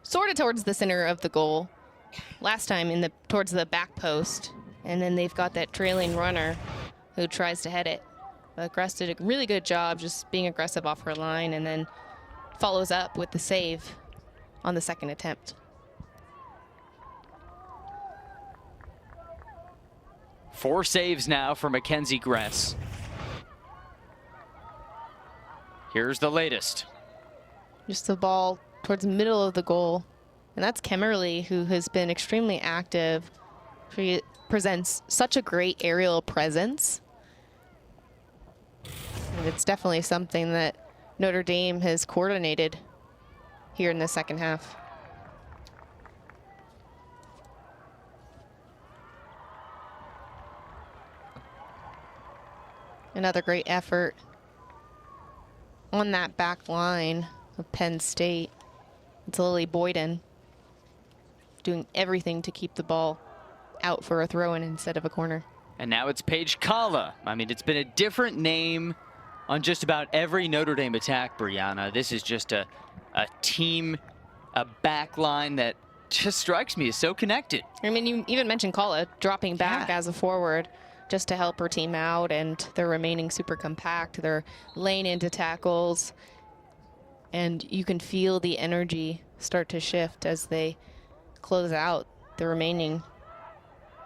sort of towards the center of the goal. Last time towards the back post. And then they've got that trailing runner who tries to head it. But Gress did a really good job just being aggressive off her line and then follows up with the save on the second attempt. Four saves now for Mackenzie Gress. Here's the latest. Just the ball towards the middle of the goal. And that's Kemmerly, who has been extremely active. She presents such a great aerial presence. And it's definitely something that Notre Dame has coordinated here in the second half. Another great effort on that back line of Penn State. It's Lily Boyden doing everything to keep the ball out for a throw-in instead of a corner. And now it's Paige Kala. I mean, it's been a different name on just about every Notre Dame attack, Brianna. This is just a team, a back line that just strikes me as so connected. I mean, you even mentioned Kala dropping back as a forward just to help her team out, and they're remaining super compact. They're laying into tackles, and you can feel the energy start to shift as they close out the remaining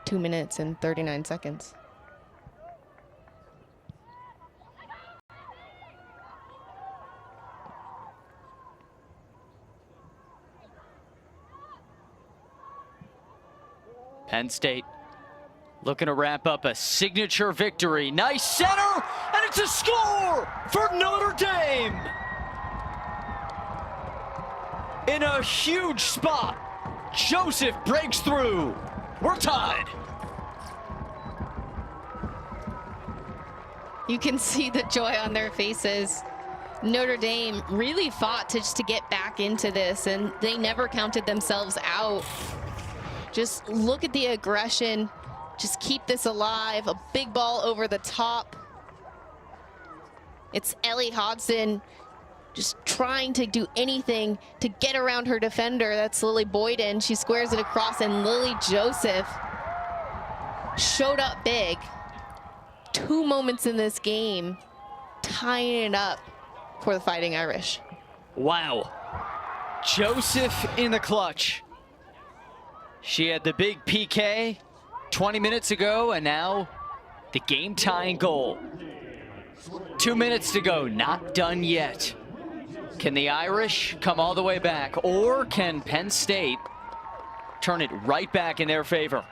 2 minutes and 39 seconds. Penn State looking to wrap up a signature victory. Nice center, and it's a score for Notre Dame. In a huge spot, Joseph breaks through. We're tied. You can see the joy on their faces. Notre Dame really fought just to get back into this, and they never counted themselves out. Just look at the aggression. Just keep this alive. A big ball over the top. It's Ellie Hodgson just trying to do anything to get around her defender. That's Lily Boyden. She squares it across, and Lily Joseph showed up big. 2 moments in this game, tying it up for the Fighting Irish. Wow. Joseph in the clutch. She had the big PK 20 minutes ago, and now the game-tying goal. 2 minutes to go, not done yet. Can the Irish come all the way back, or can Penn State turn it right back in their favor?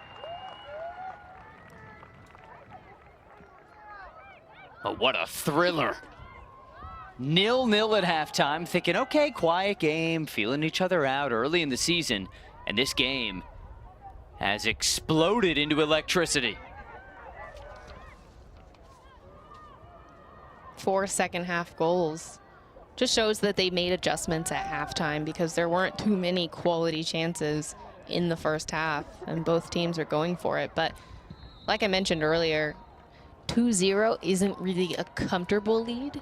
Oh, what a thriller. 0-0 at halftime, thinking, okay, quiet game, feeling each other out early in the season, and this game has exploded into electricity. 4 second-half goals. Just shows that they made adjustments at halftime because there weren't too many quality chances in the first half, and both teams are going for it. But like I mentioned earlier, 2-0 isn't really a comfortable lead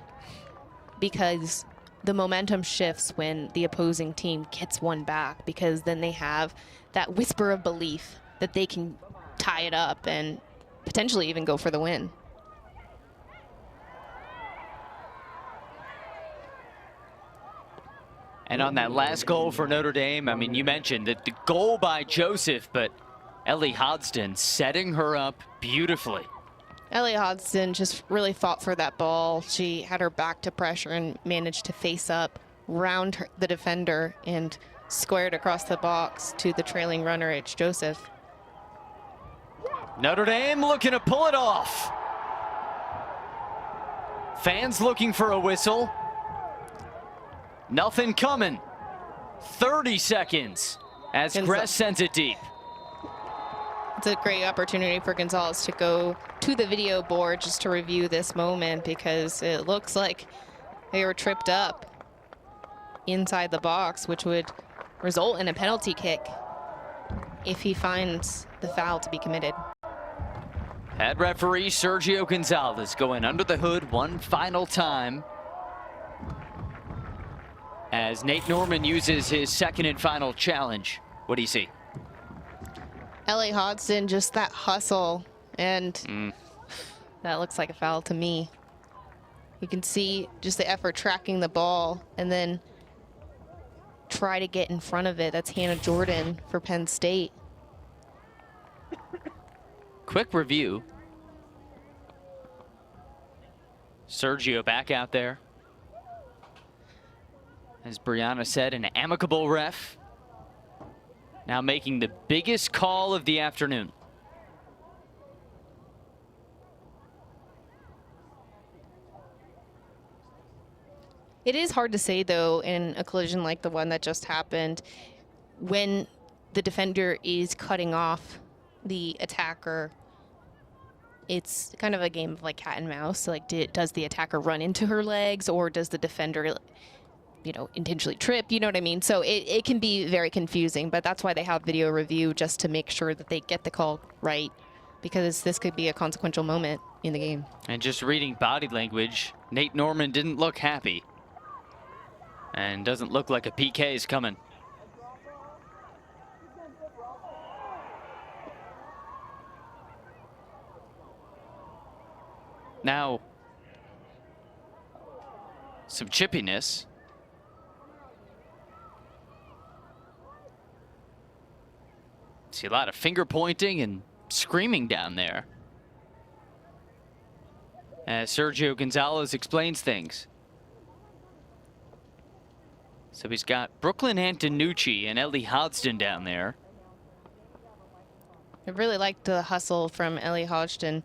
because the momentum shifts when the opposing team gets one back, because then they have that whisper of belief that they can tie it up and potentially even go for the win. And on that last goal for Notre Dame, I mean, you mentioned that the goal by Joseph, but Ellie Hodgson setting her up beautifully. Ellie Hodgson just really fought for that ball. She had her back to pressure and managed to face up, round the defender, and squared across the box to the trailing runner, H. Joseph. Notre Dame looking to pull it off. Fans looking for a whistle. Nothing coming. 30 seconds as Gress sends it deep. It's a great opportunity for Gonzalez to go to the video board just to review this moment, because it looks like they were tripped up inside the box, which would result in a penalty kick if he finds the foul to be committed. Head referee Sergio Gonzalez going under the hood one final time as Nate Norman uses his second and final challenge. What do you see? Ellie Hodgson, just that hustle, and that looks like a foul to me. You can see just the effort tracking the ball and then try to get in front of it. That's Hannah Jordan for Penn State. Quick review. Sergio back out there. As Brianna said, an amicable ref. Now making the biggest call of the afternoon. It is hard to say, though, in a collision like the one that just happened, when the defender is cutting off the attacker. It's kind of a game of like cat and mouse. Like, does the attacker run into her legs, or does the defender, you know, intentionally trip? You know what I mean? So it can be very confusing, but that's why they have video review, just to make sure that they get the call right, because this could be a consequential moment in the game. And just reading body language, Nate Norman didn't look happy. And doesn't look like a PK is coming. Now, some chippiness. See a lot of finger pointing and screaming down there as Sergio Gonzalez explains things. So he's got Brooklyn Antonucci and Ellie Hodgson down there. I really liked the hustle from Ellie Hodgson.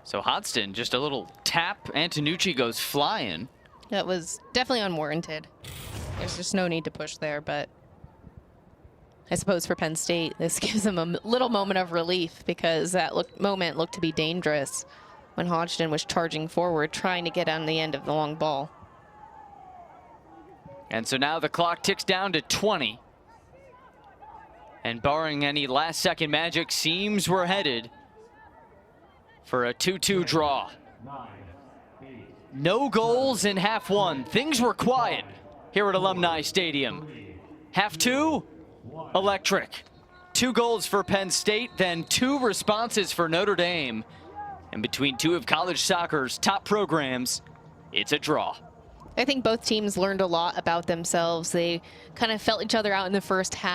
So Hodgson, just a little tap. Antonucci goes flying. That was definitely unwarranted. There's just no need to push there, but I suppose for Penn State, this gives them a little moment of relief, because that moment looked to be dangerous when Hodgson was charging forward, trying to get on the end of the long ball. And so now the clock ticks down to 20. And barring any last-second magic, seems we're headed for a 2-2 draw. No goals in half one. Things were quiet here at Alumni Stadium. Half two, electric. 2 goals for Penn State, then 2 responses for Notre Dame. And between two of college soccer's top programs, it's a draw. I think both teams learned a lot about themselves. They kind of felt each other out in the first half.